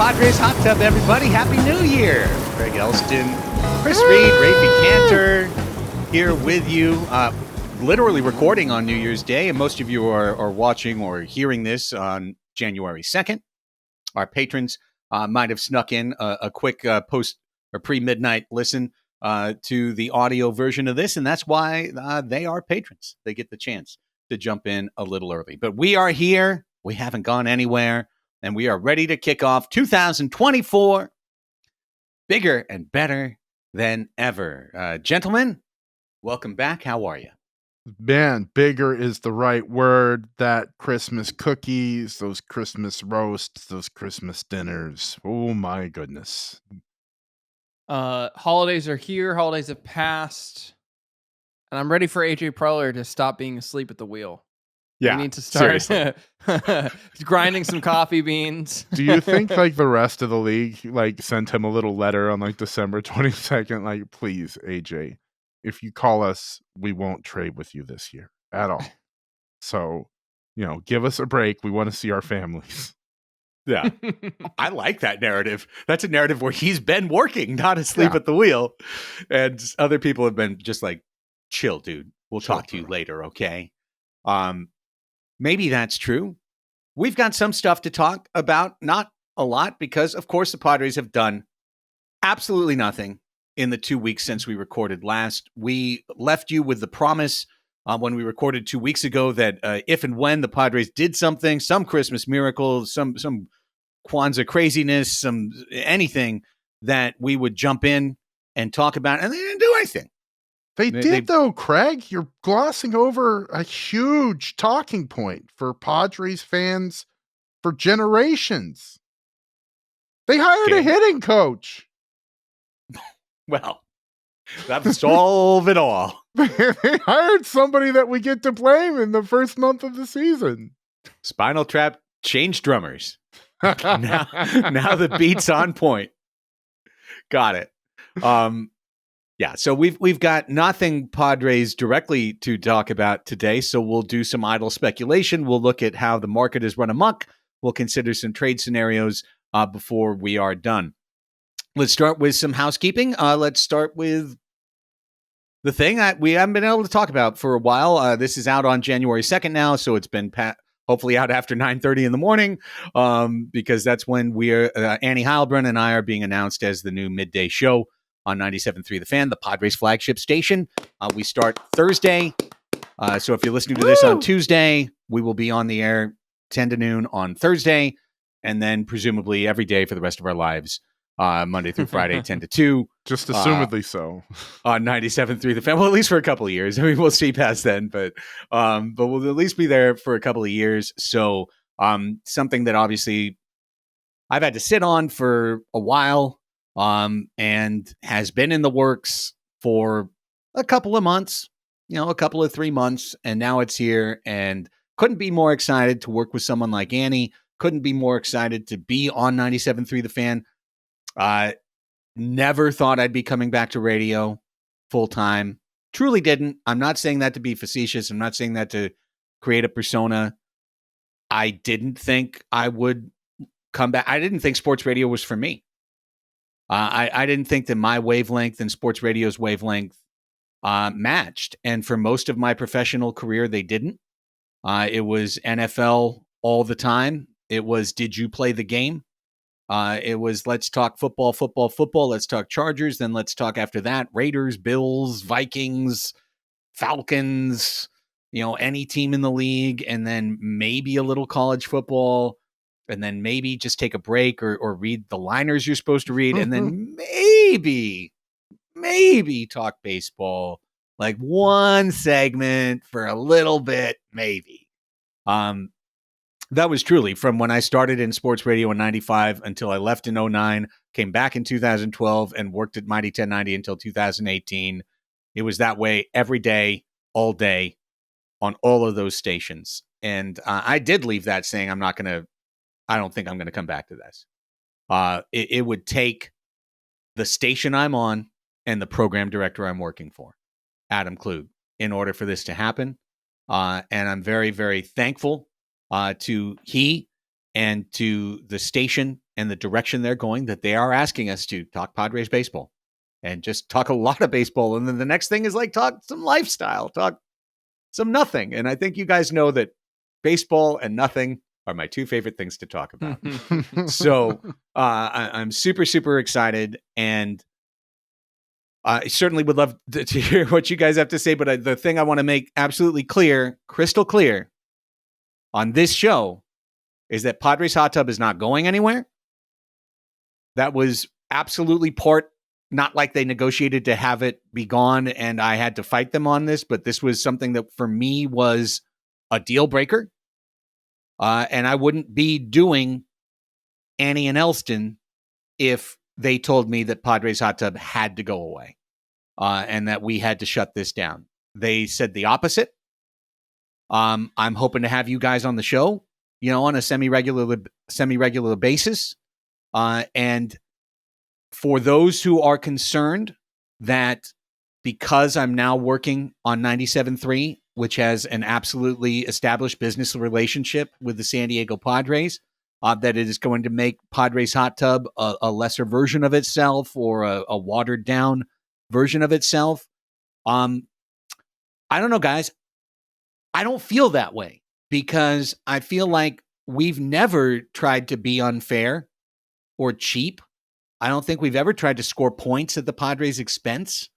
Padres Hot Tub, everybody. Happy New Year. Greg Elsten, Chris Reed, Raphie Cantor here with you. Literally recording on New Year's Day, and most of you are watching or hearing this on January 2nd. Our patrons might have snuck in a quick post or pre-midnight listen to the audio version of this, and that's why they are patrons. They get the chance to jump in a little early. But we are here. We haven't gone anywhere. And we are ready to kick off 2024 bigger and better than ever. Gentlemen, welcome back. How are you? Man, bigger is the right word. That Christmas cookies, those Christmas roasts, those Christmas dinners. Oh, my goodness. Holidays are here. Holidays have passed. And I'm ready for AJ Preller to stop being asleep at the wheel. Yeah, we need to start grinding some coffee beans. Do you think like the rest of the league like sent him a little letter on like December 22nd? Like, please, AJ, if you call us, we won't trade with you this year at all. So, give us a break. We want to see our families. Yeah, I like that narrative. That's a narrative where he's been working, not asleep at the wheel. And other people have been just like, chill, dude. We'll talk to you later, okay? Maybe that's true. We've got some stuff to talk about, not a lot, because, of course, the Padres have done absolutely nothing in the 2 weeks since we recorded last. We left you with the promise when we recorded 2 weeks ago that if and when the Padres did something, some Christmas miracle, some Kwanzaa craziness, some anything, that we would jump in and talk about it, and they didn't do anything. They did, though, Craig. You're glossing over a huge talking point for Padres fans for generations. They hired a hitting coach. Well, that'll solve it all. They hired somebody that we get to blame in the first month of the season. Spinal Tap changed drummers. now the beat's on point. Got it. Yeah, so we've got nothing Padres directly to talk about today, so we'll do some idle speculation. We'll look at how the market has run amok. We'll consider some trade scenarios before we are done. Let's start with some housekeeping. Let's start with the thing that we haven't been able to talk about for a while. This is out on January 2nd now, so it's been hopefully out after 9:30 in the morning, because that's when Annie Heilbrunn and I are being announced as the new midday show on 97.3 The Fan, the Padres flagship station. We start Thursday. So if you're listening to this on Tuesday, we will be on the air 10 to noon on Thursday, and then presumably every day for the rest of our lives, Monday through Friday, 10 to 2. Just assumedly so. On 97.3 The Fan. Well, at least for a couple of years. I mean, we'll see past then, but we'll at least be there for a couple of years. So something that obviously I've had to sit on for a while, and has been in the works for a couple of months, a couple of 3 months, and now it's here, and couldn't be more excited to work with someone like Annie. Couldn't be more excited to be on 97.3 The Fan. Never thought I'd be coming back to radio full time. Truly didn't. I'm not saying that to be facetious. I'm not saying that to create a persona. I didn't think I would come back. I didn't think sports radio was for me. I didn't think that my wavelength and sports radio's wavelength matched. And for most of my professional career, they didn't. It was NFL all the time. It was, did you play the game? It was, let's talk football. Let's talk Chargers. Then let's talk after that, Raiders, Bills, Vikings, Falcons, any team in the league. And then maybe a little college football. And then maybe just take a break or read the liners you're supposed to read. And then maybe talk baseball, like one segment for a little bit, maybe. That was truly from when I started in sports radio in 95 until I left in 09, came back in 2012 and worked at Mighty 1090 until 2018. It was that way every day, all day on all of those stations. And I did leave that saying, I don't think I'm going to come back to this. It would take the station I'm on and the program director I'm working for, Adam Klug, in order for this to happen. And I'm very, very thankful to he and to the station and the direction they're going, that they are asking us to talk Padres baseball and just talk a lot of baseball. And then the next thing is like talk some lifestyle, talk some nothing. And I think you guys know that baseball and nothing are my two favorite things to talk about. So I'm super, super excited. And I certainly would love to hear what you guys have to say. But the thing I want to make absolutely clear, crystal clear on this show is that Padres Hot Tub is not going anywhere. That was absolutely not like they negotiated to have it be gone and I had to fight them on this, but this was something that for me was a deal breaker. And I wouldn't be doing Annie and Elsten if they told me that Padres Hot Tub had to go away and that we had to shut this down. They said the opposite. I'm hoping to have you guys on the show, on a semi-regular basis. And for those who are concerned that because I'm now working on 97.3, which has an absolutely established business relationship with the San Diego Padres, that it is going to make Padres Hot Tub a lesser version of itself or a watered down version of itself. I don't know, guys. I don't feel that way because I feel like we've never tried to be unfair or cheap. I don't think we've ever tried to score points at the Padres' expense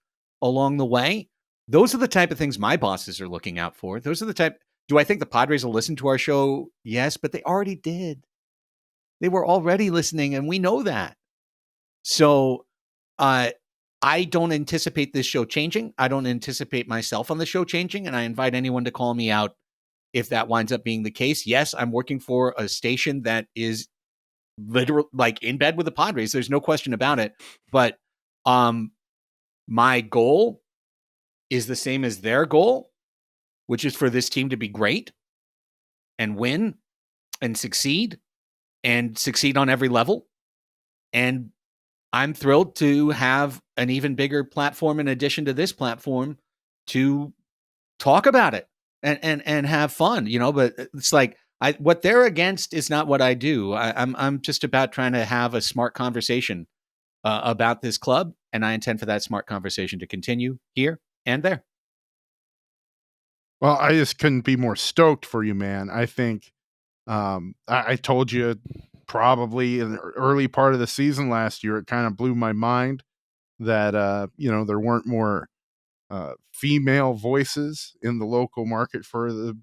along the way. Those are the type of things my bosses are looking out for. Those are the type. Do I think the Padres will listen to our show? Yes, but they already did. They were already listening, and we know that. So I don't anticipate this show changing. I don't anticipate myself on the show changing, and I invite anyone to call me out if that winds up being the case. Yes, I'm working for a station that is literally like in bed with the Padres. There's no question about it. But my goal is the same as their goal, which is for this team to be great and win and succeed on every level. And I'm thrilled to have an even bigger platform in addition to this platform to talk about it and have fun, but it's like what they're against is not what I do. I'm just about trying to have a smart conversation about this club, and I intend for that smart conversation to continue here and there. Well, I just couldn't be more stoked for you, man. I think I told you probably in the early part of the season last year, it kind of blew my mind that, there weren't more female voices in the local market for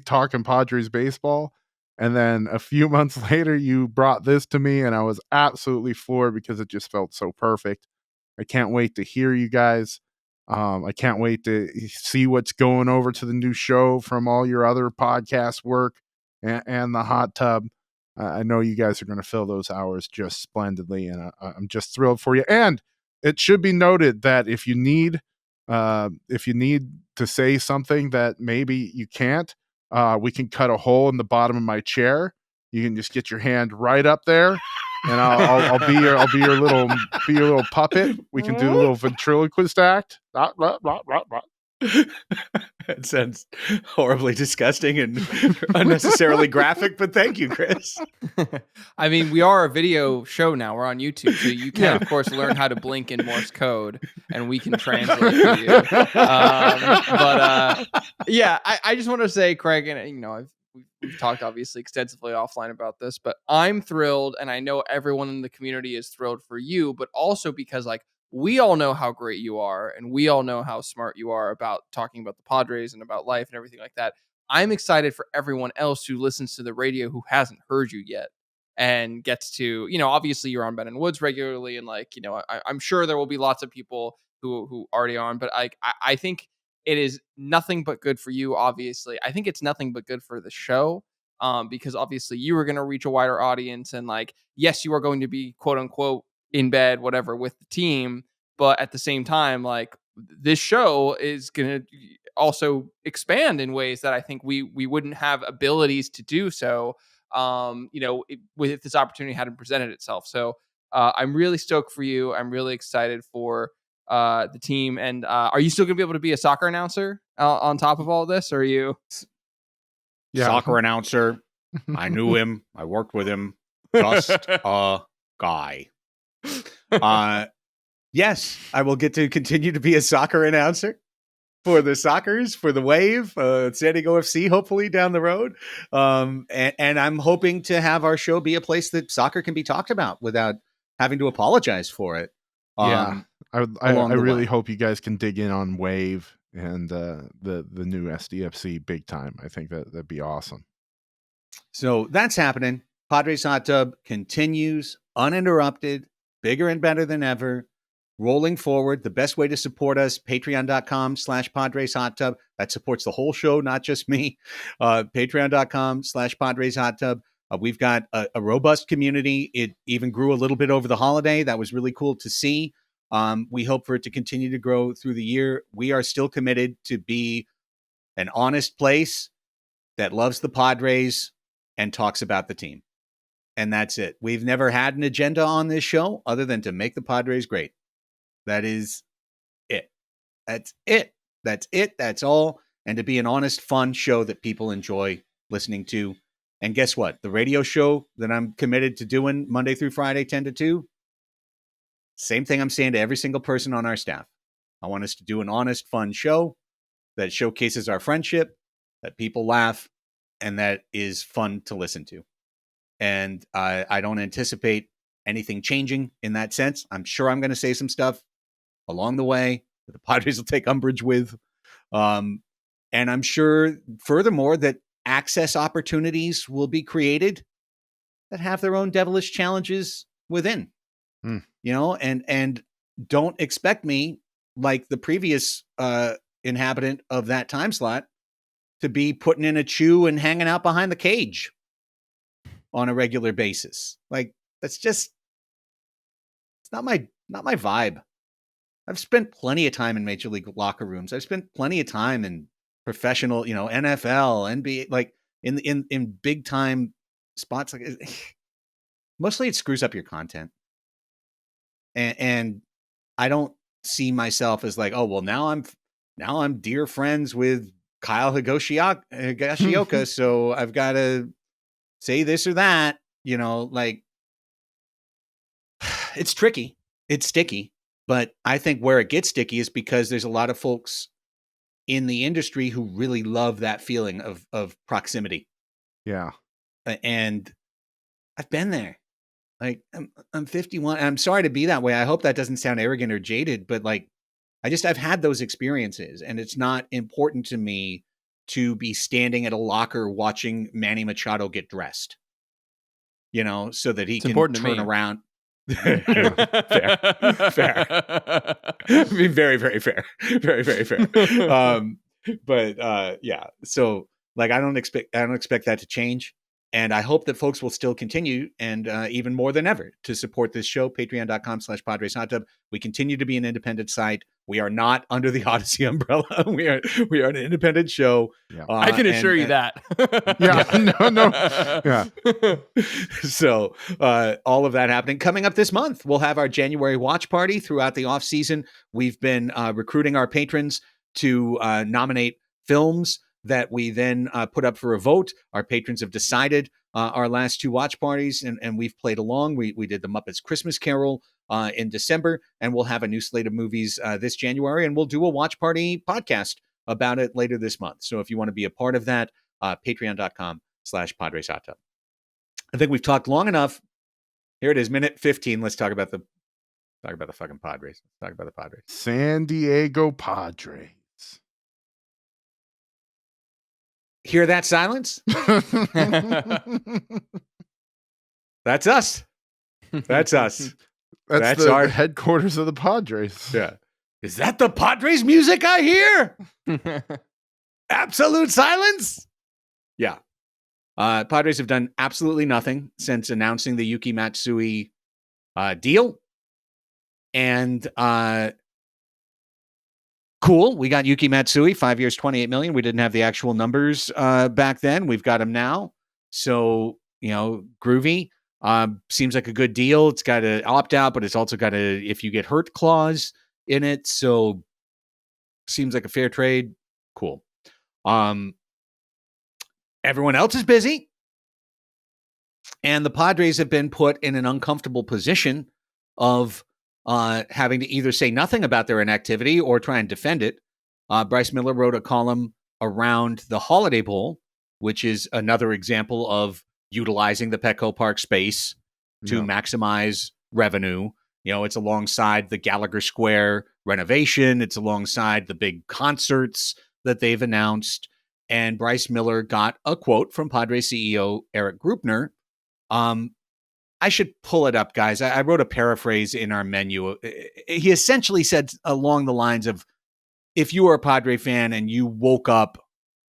talking Padres baseball. And then a few months later, you brought this to me, and I was absolutely floored because it just felt so perfect. I can't wait to hear you guys. I can't wait to see what's going over to the new show from all your other podcast work and the hot tub. I know you guys are going to fill those hours just splendidly, and I'm just thrilled for you. And it should be noted that if you need to say something that maybe you can't, we can cut a hole in the bottom of my chair. You can just get your hand right up there, and I'll be your little puppet. We can do a little ventriloquist act. It sounds horribly disgusting and unnecessarily graphic, but thank you, Chris. I mean, we are a video show now. We're on YouTube, so you can, of course, learn how to blink in Morse code, and we can translate for you. I just want to say, Craig, and we've talked obviously extensively offline about this, but I'm thrilled, and I know everyone in the community is thrilled for you, but also because we all know how great you are, and we all know how smart you are about talking about the Padres and about life and everything like that. I'm excited for everyone else who listens to the radio who hasn't heard you yet and gets to, obviously you're on Ben and Woods regularly, and I'm sure there will be lots of people who already on, but I think it is nothing but good for you. Obviously, I think it's nothing but good for the show, because obviously you are going to reach a wider audience, and yes, you are going to be quote unquote in bed, whatever, with the team. But at the same time, this show is going to also expand in ways that I think we wouldn't have abilities to do so, if this opportunity hadn't presented itself. So I'm really stoked for you. I'm really excited for the team. And are you still going to be able to be a soccer announcer on top of all this? Or are you? Yeah. Soccer announcer, I knew him. I worked with him. Just a guy. Yes, I will get to continue to be a soccer announcer for the Soccers, for the Wave, San Diego FC, hopefully down the road. And I'm hoping to have our show be a place that soccer can be talked about without having to apologize for it. I along the really way. hope you guys can dig in on Wave and the new SDFC big time. I think that'd be awesome. So that's happening. Padres Hot Tub continues uninterrupted, bigger and better than ever, rolling forward. The best way to support us, patreon.com/Padres Hot Tub. That supports the whole show, not just me. Patreon.com/Padres Hot Tub. We've got a robust community. It even grew a little bit over the holiday. That was really cool to see. We hope for it to continue to grow through the year. We are still committed to be an honest place that loves the Padres and talks about the team. And that's it. We've never had an agenda on this show other than to make the Padres great. That is it. That's it. That's it. That's all. And to be an honest, fun show that people enjoy listening to. And guess what? The radio show that I'm committed to doing Monday through Friday, 10 to 2, same thing I'm saying to every single person on our staff. I want us to do an honest, fun show that showcases our friendship, that people laugh, and that is fun to listen to. And I don't anticipate anything changing in that sense. I'm sure I'm going to say some stuff along the way that the Padres will take umbrage with. And I'm sure, furthermore, that access opportunities will be created that have their own devilish challenges within. You know, and don't expect me, like the previous inhabitant of that time slot, to be putting in a chew and hanging out behind the cage on a regular basis. Like, that's just, it's not my vibe. I've spent plenty of time in major league locker rooms. I've spent plenty of time in professional, NFL, NBA, like in big time spots. Like, mostly it screws up your content. And I don't see myself as like, oh, well, now I'm dear friends with Kyle Higashioka, so I've got to say this or that, like, it's tricky. It's sticky. But I think where it gets sticky is because there's a lot of folks in the industry who really love that feeling of proximity. Yeah. And I've been there. Like, I'm 51. I'm sorry to be that way. I hope that doesn't sound arrogant or jaded, but like, I've had those experiences, and it's not important to me to be standing at a locker watching Manny Machado get dressed, so that he can turn around. Fair. I mean, very, very fair. Very, very fair. But yeah. So like, I don't expect that to change. And I hope that folks will still continue, and even more than ever, to support this show. Patreon.com/Padres Hot Tub. We continue to be an independent site. We are not under the Odyssey umbrella. We are an independent show. Yeah. I can assure you that. Yeah. So all of that happening. Coming up this month, we'll have our January watch party. Throughout the off season, we've been recruiting our patrons to nominate films that we then put up for a vote. Our patrons have decided our last two watch parties, and we've played along. We did the Muppets Christmas Carol in December, and we'll have a new slate of movies this January, and we'll do a watch party podcast about it later this month. So if you want to be a part of that, patreon.com/Padres Hot Tub. I think we've talked long enough. Here it is, minute 15. Let's talk about the fucking Padres. Let's talk about the Padres. San Diego Padres. Hear that silence? That's us. That's us. That's our headquarters of the Padres. Yeah. Is that the Padres music I hear? Absolute silence? Yeah. Padres have done absolutely nothing since announcing the Yuki Matsui deal. And cool. We got Yuki Matsui, 5 years, $28 million. We didn't have the actual numbers back then. We've got him now. So, groovy. Seems like a good deal. It's got an opt out, but it's also got a if you get hurt clause in it. So seems like a fair trade. Cool. Everyone else is busy. And the Padres have been put in an uncomfortable position of having to either say nothing about their inactivity or try and defend it. Bryce Miller wrote a column around the Holiday Bowl, which is another example of utilizing the Petco Park space to maximize revenue. It's alongside the Gallagher Square renovation. It's alongside the big concerts that they've announced. And Bryce Miller got a quote from Padres CEO Eric Grupner. I should pull it up, guys. I wrote a paraphrase in our menu. He essentially said along the lines of, if you were a Padre fan and you woke up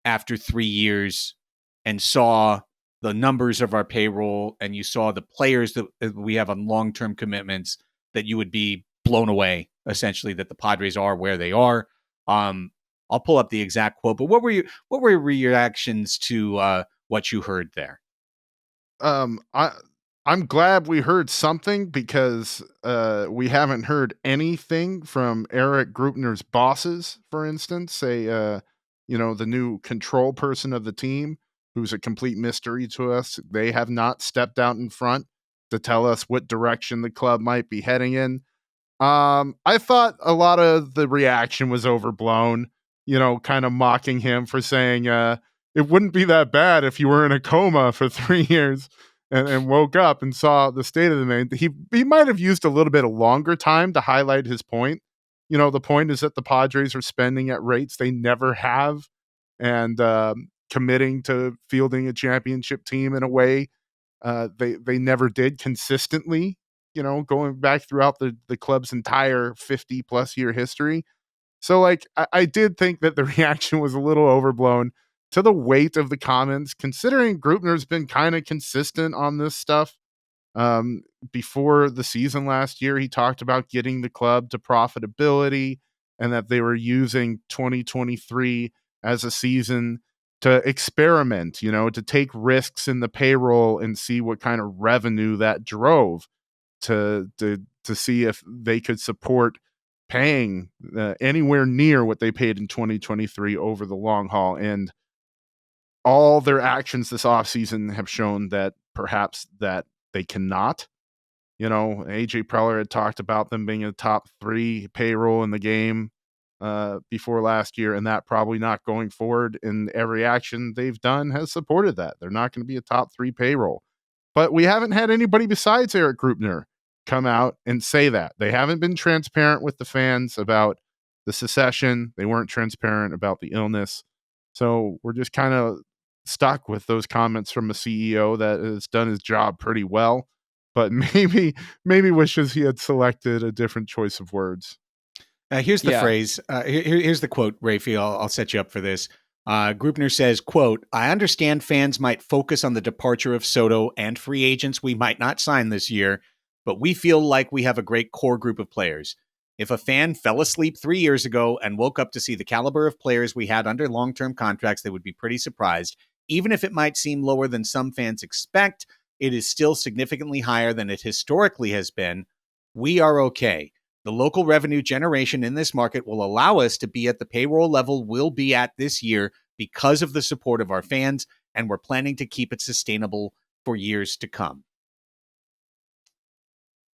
after 3 years and saw the numbers of our payroll and you saw the players that we have on long-term commitments, that you would be blown away, essentially, that the Padres are where they are. I'll pull up the exact quote, but what were your reactions to what you heard there? I'm glad we heard something, because we haven't heard anything from Eric Grupner's bosses, for instance, the new control person of the team, who's a complete mystery to us. They have not stepped out in front to tell us what direction the club might be heading in. I thought a lot of the reaction was overblown, kind of mocking him for saying it wouldn't be that bad if you were in a coma for 3 years and woke up and saw the state of the man. He might have used a little bit of longer time to highlight his point. The point is that the Padres are spending at rates they never have, and committing to fielding a championship team in a way they never did consistently, going back throughout the club's entire 50 plus year history. So I did think that the reaction was a little overblown to the weight of the comments, considering Grupner's been kind of consistent on this stuff. Before the season last year, he talked about getting the club to profitability and that they were using 2023 as a season to experiment, to take risks in the payroll and see what kind of revenue that drove, to see if they could support paying anywhere near what they paid in 2023 over the long haul. And all their actions this offseason have shown that perhaps that they cannot. AJ Preller had talked about them being a top 3 payroll in the game before last year, and that probably not going forward. And every action they've done has supported that. They're not going to be a top 3 payroll. But we haven't had anybody besides Eric Grupner come out and say that. They haven't been transparent with the fans about the secession. They weren't transparent about the illness. So we're just kind of stuck with those comments from a CEO that has done his job pretty well, but maybe wishes he had selected a different choice of words. Here's the phrase. Here's the quote, Raphie. I'll set you up for this. Grupner says, quote, "I understand fans might focus on the departure of Soto and free agents we might not sign this year, but we feel like we have a great core group of players. If a fan fell asleep 3 years ago and woke up to see the caliber of players we had under long-term contracts, they would be pretty surprised. Even if it might seem lower than some fans expect, it is still significantly higher than it historically has been. We are okay. The local revenue generation in this market will allow us to be at the payroll level we'll be at this year because of the support of our fans, and we're planning to keep it sustainable for years to come."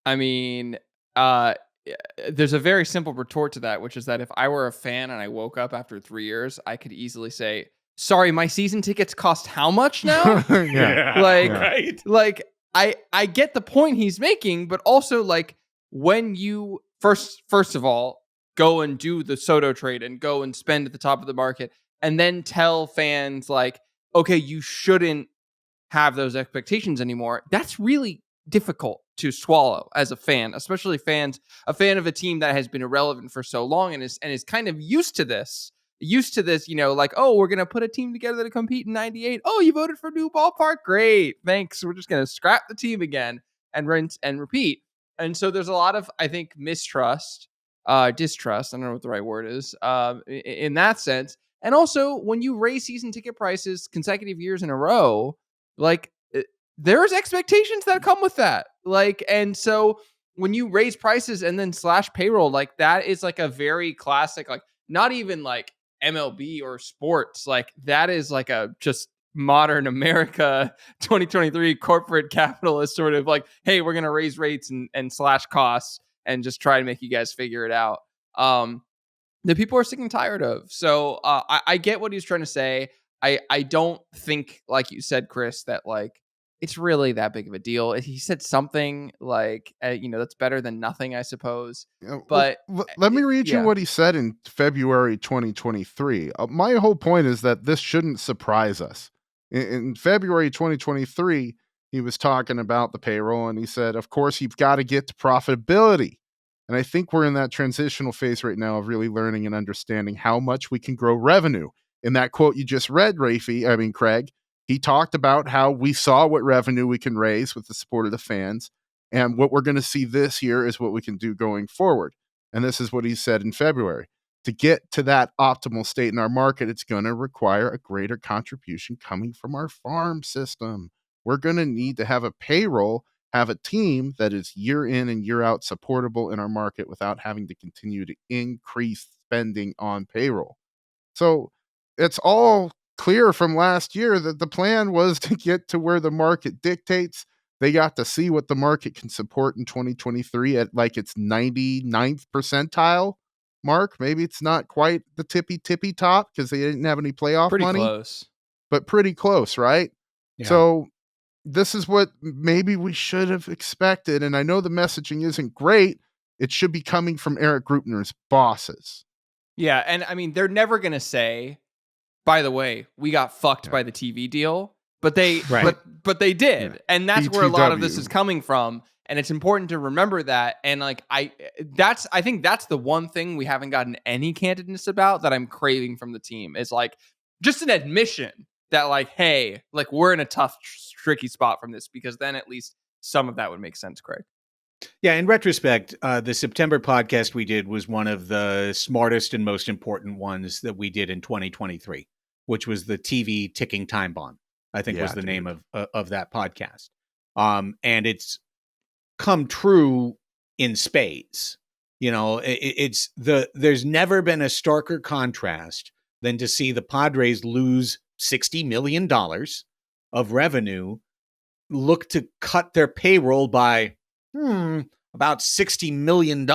I mean, there's a very simple retort to that, which is that if I were a fan and I woke up after 3 years, I could easily say, "Sorry, my season tickets cost how much now?" Right. I get the point he's making, but also when you first of all go and do the Soto trade and go and spend at the top of the market, and then tell fans okay, you shouldn't have those expectations anymore. That's really difficult to swallow as a fan, especially a fan of a team that has been irrelevant for so long and is kind of used to this, oh, we're going to put a team together to compete in 98. Oh, you voted for new ballpark? Great. Thanks. We're just going to scrap the team again and rinse and repeat. And so there's a lot of, I think, distrust. I don't know what the right word is, in that sense. And also, when you raise season ticket prices consecutive years in a row, there's expectations that come with that. And so when you raise prices and then slash payroll, that is a very classic, not even MLB or sports. That is modern America 2023 corporate capitalist sort of like, hey, we're going to raise rates and slash costs and just try to make you guys figure it out. That people are sick and tired of. So I get what he's trying to say. I don't think, like you said, Chris, that like it's really that big of a deal. He said something like, that's better than nothing, I suppose. But let me read you yeah. what he said in February 2023. My whole point is that this shouldn't surprise us. In February 2023, he was talking about the payroll, and he said, of course, you've got to get to profitability. And I think we're in that transitional phase right now of really learning and understanding how much we can grow revenue. In that quote you just read, Craig, he talked about how we saw what revenue we can raise with the support of the fans. And what we're going to see this year is what we can do going forward. And this is what he said in February. To get to that optimal state in our market, it's going to require a greater contribution coming from our farm system. We're going to need to have a payroll, have a team that is year in and year out supportable in our market without having to continue to increase spending on payroll. So it's all clear from last year that the plan was to get to where the market dictates. They got to see what the market can support in 2023 at like its 99th percentile mark. Maybe it's not quite the tippy top because they didn't have any playoff pretty money. Close. But pretty close, right? Yeah. So this is what maybe we should have expected. And I know the messaging isn't great. It should be coming from Eric Greupner's bosses. Yeah, and I mean, they're never going to say, by the way, we got fucked by the TV deal, but they but they did. Yeah. And that's where a lot of this is coming from. And it's important to remember that. And like I think that's the one thing we haven't gotten any candidness about that I'm craving from the team is like just an admission that like, hey, like we're in a tough, tricky spot from this, because then at least some of that would make sense, Craig. Yeah, in retrospect, the September podcast we did was one of the smartest and most important ones that we did in 2023, which was the TV ticking time bomb, I think was the name of that podcast. And it's come true in spades. You know, there's never been a starker contrast than to see the Padres lose $60 million of revenue, look to cut their payroll by about $60 million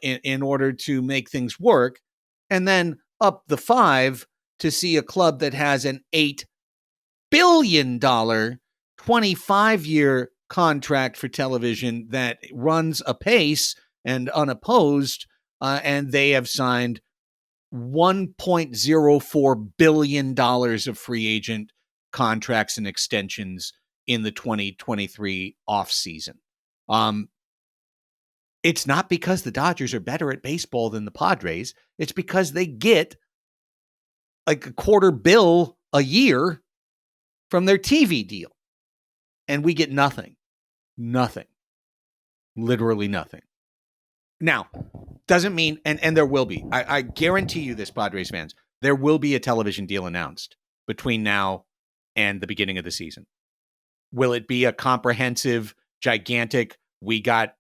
in order to make things work, and then up the five to see a club that has an $8 billion 25-year contract for television that runs apace and unopposed, and they have signed $1.04 billion of free agent contracts and extensions in the 2023 offseason. It's not because the Dodgers are better at baseball than the Padres. It's because they get like $250 million a year from their TV deal. And we get nothing. Nothing. Literally nothing. Now, doesn't mean, and there will be, I guarantee you this, Padres fans, there will be a television deal announced between now and the beginning of the season. Will it be a comprehensive, gigantic, we got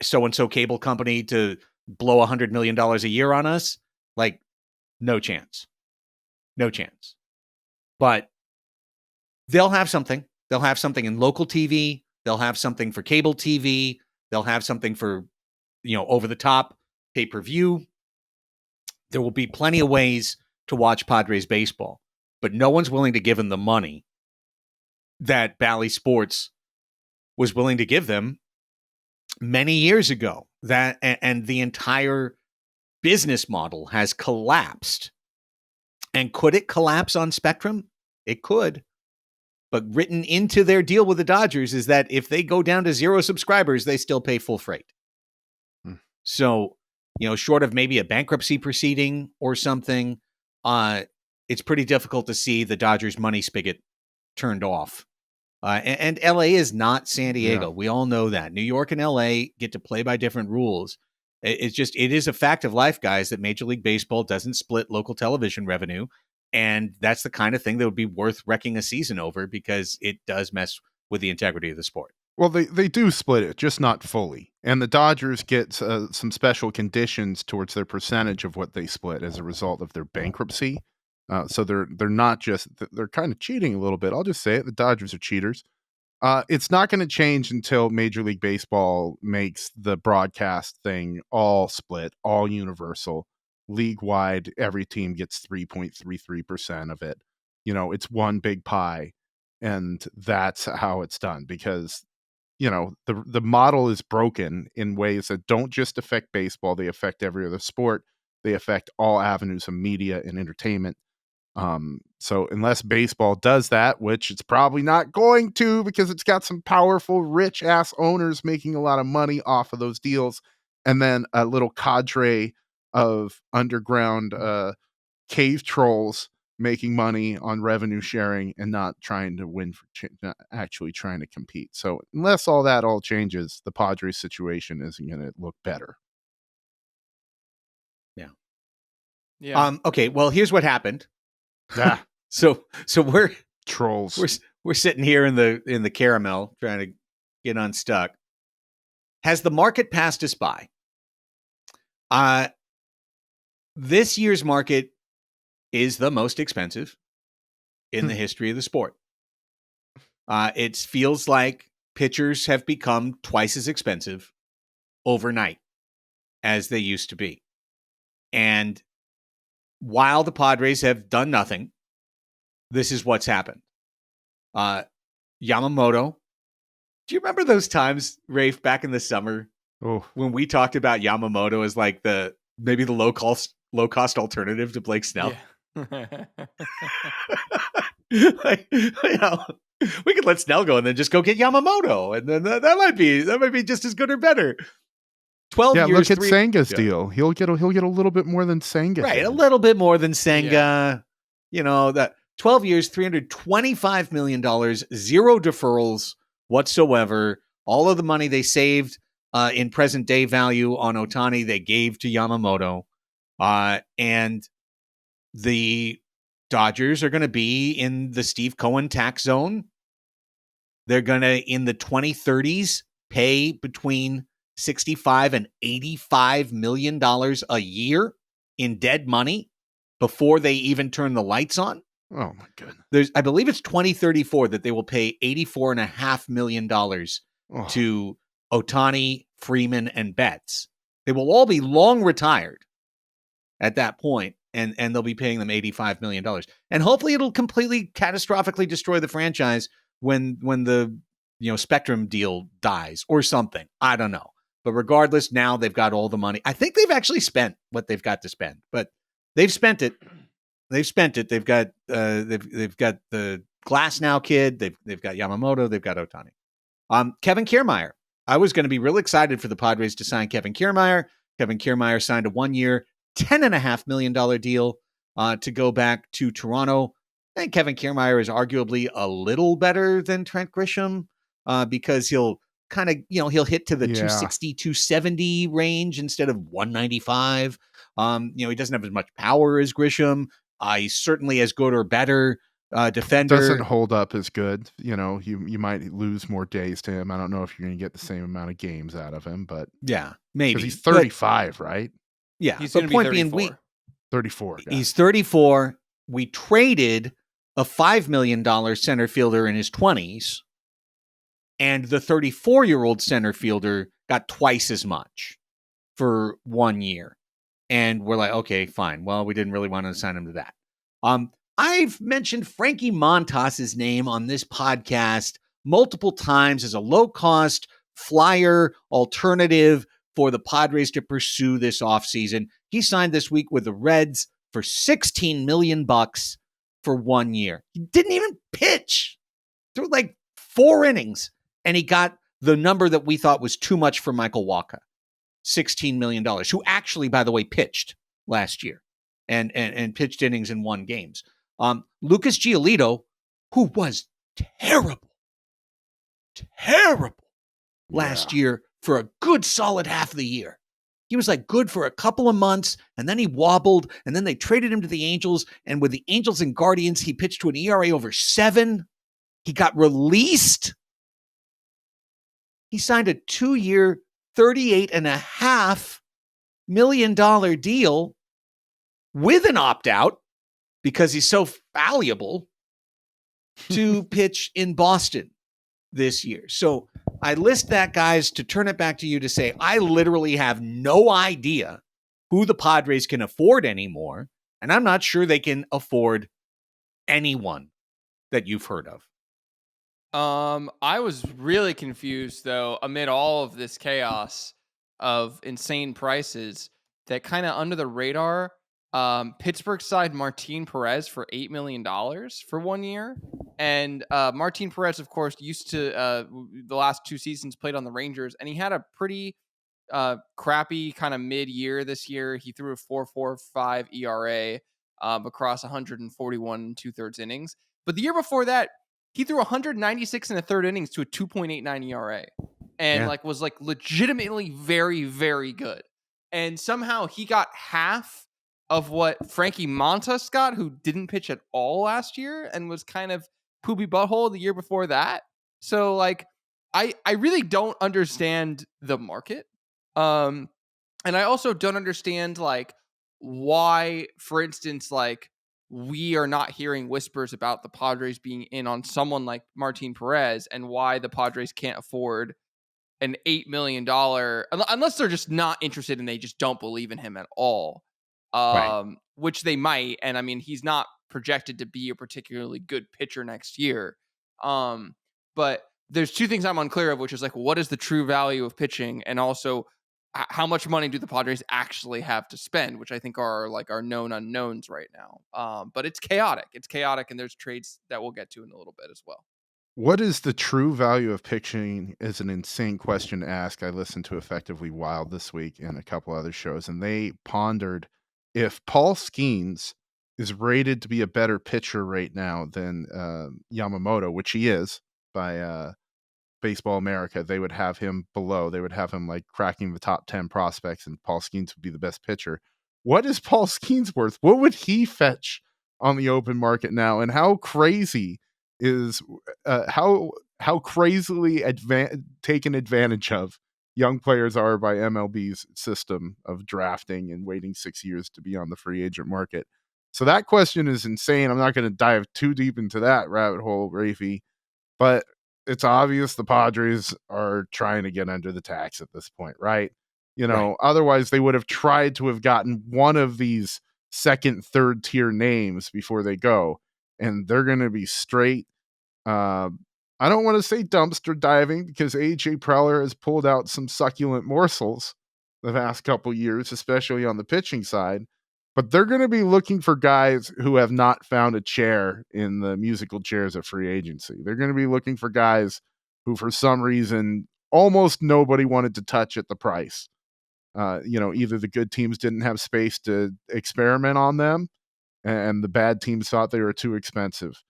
so-and-so cable company to blow $100 million a year on us? Like, no chance. No chance. But they'll have something. They'll have something in local TV. They'll have something for cable TV. They'll have something for, over-the-top pay-per-view. There will be plenty of ways to watch Padres baseball, but no one's willing to give them the money that Bally Sports was willing to give them many years ago. That and the entire business model has collapsed. And could it collapse on Spectrum? It could. But written into their deal with the Dodgers is that if they go down to 0 subscribers, they still pay full freight. So, short of maybe a bankruptcy proceeding or something, it's pretty difficult to see the Dodgers money spigot turned off. And LA is not San Diego. Yeah. We all know that. New York and LA get to play by different rules. It is a fact of life, guys, that Major League Baseball doesn't split local television revenue. And that's the kind of thing that would be worth wrecking a season over, because it does mess with the integrity of the sport. Well, they do split it, just not fully. And the Dodgers get some special conditions towards their percentage of what they split as a result of their bankruptcy. So they're not just, they're kind of cheating a little bit. I'll just say it. The Dodgers are cheaters. It's not going to change until Major League Baseball makes the broadcast thing all split, all universal, league wide. Every team gets 3.33% of it. It's one big pie, and that's how it's done, because the model is broken in ways that don't just affect baseball. They affect every other sport. They affect all avenues of media and entertainment. So unless baseball does that, which it's probably not going to, because it's got some powerful, rich ass owners making a lot of money off of those deals, and then a little cadre of underground cave trolls making money on revenue sharing and not trying to win, not actually trying to compete. So unless all changes, the Padres situation isn't going to look better. Yeah. Okay. Well, here's what happened. Yeah. So we're Trolls. We're sitting here in the caramel trying to get unstuck. Has the market passed us by? This year's market is the most expensive in the history of the sport. It feels like pitchers have become twice as expensive overnight as they used to be. And while the Padres have done nothing, this is what's happened. Yamamoto. Do you remember those times, Rafe, back in the summer when we talked about Yamamoto as like maybe the low cost alternative to Blake Snell? Yeah. Like, we could let Snell go and then just go get Yamamoto, and then that might be just as good or better. 12 years. Look at Senga's deal. He'll get a little bit more than Senga. Right, a little bit more than Senga. Yeah. That 12 years, $325 million, zero deferrals whatsoever. All of the money they saved in present day value on Ohtani, they gave to Yamamoto. And the Dodgers are going to be in the Steve Cohen tax zone. They're going to, in the 2030s, pay between $65 and $85 million a year in dead money before they even turn the lights on. Oh my goodness. I believe it's 2034 that they will pay $84.5 million to Ohtani, Freeman, and Betts. They will all be long retired at that point, and they'll be paying them $85 million. And hopefully it'll completely catastrophically destroy the franchise when the Spectrum deal dies or something. I don't know. But regardless, now they've got all the money. I think they've actually spent what they've got to spend, but they've spent it. They've spent it. They've got the Glass Now kid. They've got Yamamoto. They've got Ohtani. Kevin Kiermaier. I was going to be really excited for the Padres to sign Kevin Kiermaier. Kevin Kiermaier signed a 1-year, $10.5 million deal to go back to Toronto. I think Kevin Kiermaier is arguably a little better than Trent Grisham because he'll kind of, he'll hit to the 260, 270 range instead of 195. He doesn't have as much power as Grisham. He's certainly as good or better defender. Doesn't hold up as good. You might lose more days to him. I don't know if you're going to get the same amount of games out of him, but yeah, maybe. He's 35, right? Yeah. He's going to be 34. 34. He's 34. We traded a $5 million center fielder in his 20s, and the 34-year-old center fielder got twice as much for 1 year. And we're like, okay, fine. Well, we didn't really want to assign him to that. I've mentioned Frankie Montas's name on this podcast multiple times as a low-cost flyer alternative for the Padres to pursue this offseason. He signed this week with the Reds for $16 million for 1 year. He didn't even pitch through like 4 innings, and he got the number that we thought was too much for Michael Wacha. $16 million, who actually, by the way, pitched last year and pitched innings and won games. Lucas Giolito, who was terrible last year for a good solid half of the year. He was like good for a couple of months, and then he wobbled, and then they traded him to the Angels, and with the Angels and Guardians, he pitched to an ERA over 7. He got released. He signed a 2-year, $38.5 million deal with an opt-out because he's so valuable to pitch in Boston this year. So I list that, guys, to turn it back to you to say, I literally have no idea who the Padres can afford anymore, and I'm not sure they can afford anyone that you've heard of. I was really confused though, amid all of this chaos of insane prices, that kind of under the radar, Pittsburgh signed Martin Perez for $8 million for 1 year. And Martin Perez, of course, used to the last 2 seasons played on the Rangers, and he had a pretty crappy kind of mid-year this year. He threw a 4.45 ERA across 141 2/3 innings. But the year before that, he threw 196 and a third innings to a 2.89 ERA, and was legitimately very, very good. And somehow he got half of what Frankie Montas got, who didn't pitch at all last year and was kind of poopy butthole the year before that. So I really don't understand the market. And I also don't understand why, for instance, we are not hearing whispers about the Padres being in on someone like Martin Perez, and why the Padres can't afford an $8 million, unless they're just not interested and they just don't believe in him at all. Right. Which they might. And I mean, he's not projected to be a particularly good pitcher next year. But there's 2 things I'm unclear of, which is what is the true value of pitching, and also how much money do the Padres actually have to spend, which I think are our known unknowns right now. But it's chaotic. It's chaotic, and there's trades that we'll get to in a little bit as well. What is the true value of pitching is an insane question to ask. I listened to Effectively Wild this week and a couple other shows, and they pondered if Paul Skeens is rated to be a better pitcher right now than Yamamoto, which he is by Baseball America. They would have him below. They would have him cracking the top 10 prospects, and Paul Skeens would be the best pitcher. What is Paul Skeens worth? What would he fetch on the open market now? And how crazy is how crazily taken advantage of young players are by MLB's system of drafting and waiting 6 years to be on the free agent market. So that question is insane. I'm not going to dive too deep into that rabbit hole, Raphie, but it's obvious the Padres are trying to get under the tax at this point, right? Right. Otherwise they would have tried to have gotten one of these second, third tier names before they go, and they're going to be straight. I don't want to say dumpster diving, because AJ Preller has pulled out some succulent morsels the past couple years, especially on the pitching side. But they're going to be looking for guys who have not found a chair in the musical chairs of free agency. They're going to be looking for guys who, for some reason, almost nobody wanted to touch at the price. Either the good teams didn't have space to experiment on them, and the bad teams thought they were too expensive.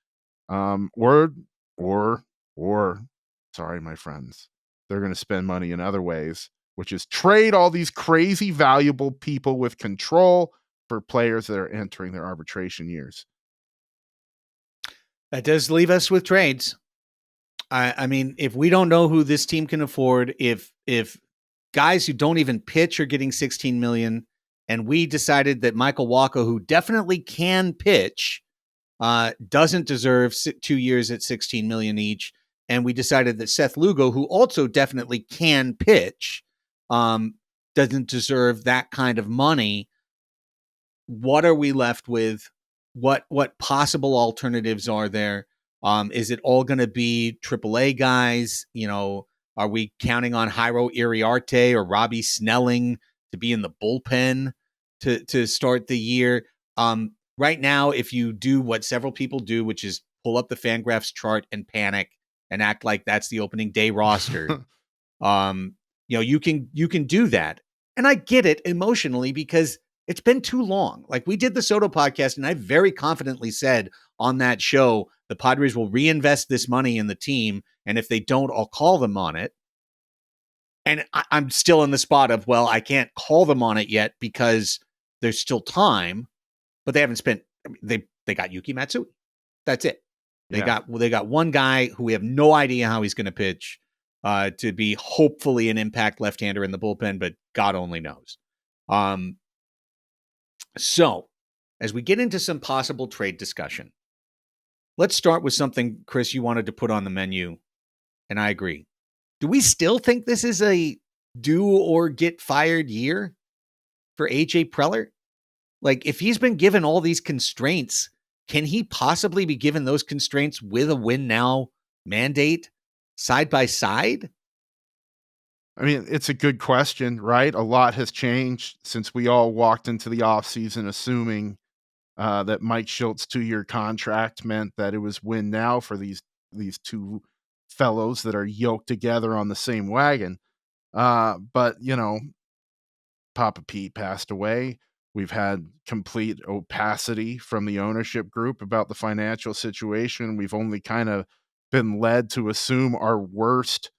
Or, sorry, my friends, they're going to spend money in other ways, which is trade all these crazy valuable people with control for players that are entering their arbitration years. That does leave us with trades. I mean, if we don't know who this team can afford, if guys who don't even pitch are getting $16 million, and we decided that Michael Wacha, who definitely can pitch, doesn't deserve 2 years at $16 million each, and we decided that Seth Lugo, who also definitely can pitch, doesn't deserve that kind of money, what are we left with? What possible alternatives are there? Is it all going to be AAA guys? Are we counting on Jairo Iriarte or Robbie Snelling to be in the bullpen to start the year? Right now, if you do what several people do, which is pull up the Fangraphs chart and panic and act like that's the opening day roster, you can do that. And I get it emotionally, because it's been too long. We did the Soto podcast, and I very confidently said on that show, the Padres will reinvest this money in the team, and if they don't, I'll call them on it. And I'm still in the spot of, well, I can't call them on it yet because there's still time, but they haven't spent. They got Yuki Matsui. That's it. They got one guy who we have no idea how he's going to pitch, to be hopefully an impact left-hander in the bullpen, but God only knows. So as we get into some possible trade discussion, let's start with something, Chris, you wanted to put on the menu, and I agree. Do we still think this is a do or get fired year for AJ Preller? Like, if he's been given all these constraints, can he possibly be given those constraints with a win now mandate side by side? I mean, it's a good question, right? A lot has changed since we all walked into the offseason assuming that Mike Schultz's 2-year contract meant that it was win now for these two fellows that are yoked together on the same wagon. But, Papa Pete passed away. We've had complete opacity from the ownership group about the financial situation. We've only kind of been led to assume our worst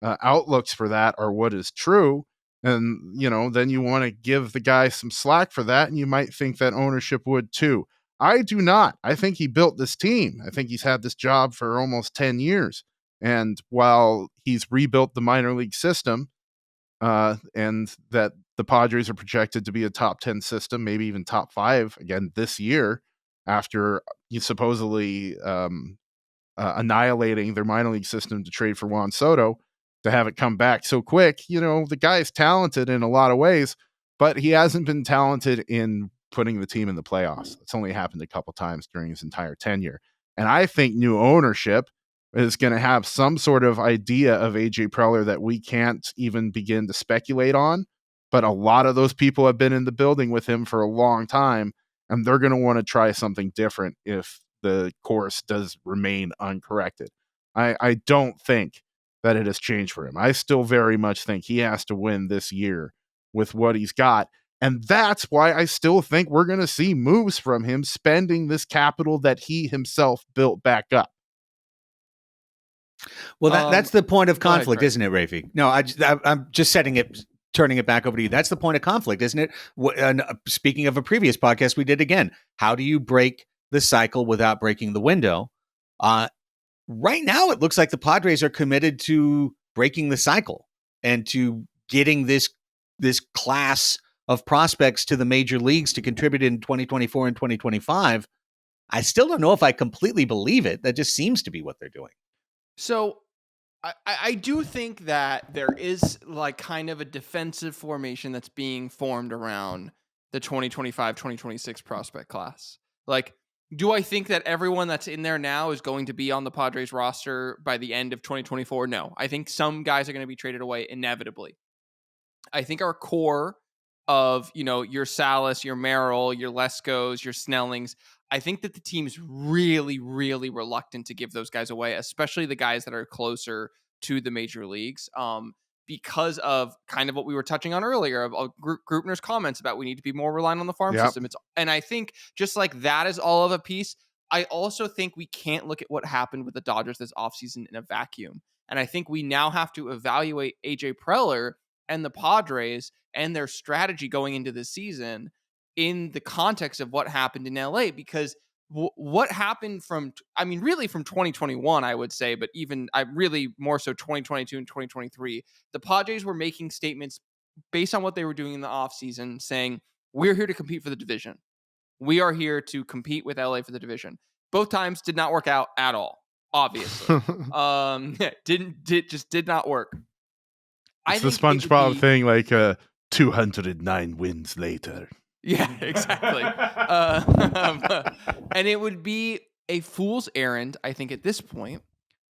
outlooks for that are what is true. And, then you want to give the guy some slack for that. And you might think that ownership would too. I do not. I think he built this team. I think he's had this job for almost 10 years. And while he's rebuilt the minor league system, and that the Padres are projected to be a top 10 system, maybe even top 5 again this year, after you supposedly annihilating their minor league system to trade for Juan Soto, to have it come back so quick. The guy's talented in a lot of ways, but he hasn't been talented in putting the team in the playoffs. It's only happened a couple times during his entire tenure. And I think new ownership is going to have some sort of idea of AJ Preller that we can't even begin to speculate on. But a lot of those people have been in the building with him for a long time, and they're going to want to try something different if the course does remain uncorrected. I don't think that it has changed for him. I still very much think he has to win this year with what he's got. And that's why I still think we're going to see moves from him spending this capital that he himself built back up. Well, that's the point of conflict, ahead, isn't it, Raphie? No, I'm just turning it back over to you. That's the point of conflict, isn't it? And speaking of a previous podcast we did again, how do you break the cycle without breaking the window? Right now, it looks like the Padres are committed to breaking the cycle and to getting this class of prospects to the major leagues to contribute in 2024 and 2025. I still don't know if I completely believe it. That just seems to be what they're doing. So I do think that there is like kind of a defensive formation that's being formed around the 2025-2026 prospect class. Like, do I think that everyone that's in there now is going to be on the Padres roster by the end of 2024? No. I think some guys are going to be traded away inevitably. I think our core of, your Salas, your Merrill, your Leskos, your Snellings, I think that the team's really, really reluctant to give those guys away, especially the guys that are closer to the major leagues, because of kind of what we were touching on earlier of Grupner's comments about we need to be more reliant on the farm system. And I think just like that is all of a piece. I also think we can't look at what happened with the Dodgers this offseason in a vacuum. And I think we now have to evaluate AJ Preller and the Padres and their strategy going into this season in the context of what happened in LA, because what happened really from 2021, I would say, but even I really more so 2022 and 2023, the Padres were making statements based on what they were doing in the offseason saying, we're here to compete for the division. We are here to compete with LA for the division. Both times did not work out at all, obviously. Just did not work. It's the SpongeBob thing, like 209 wins later. Yeah, exactly. And it would be a fool's errand, I think, at this point,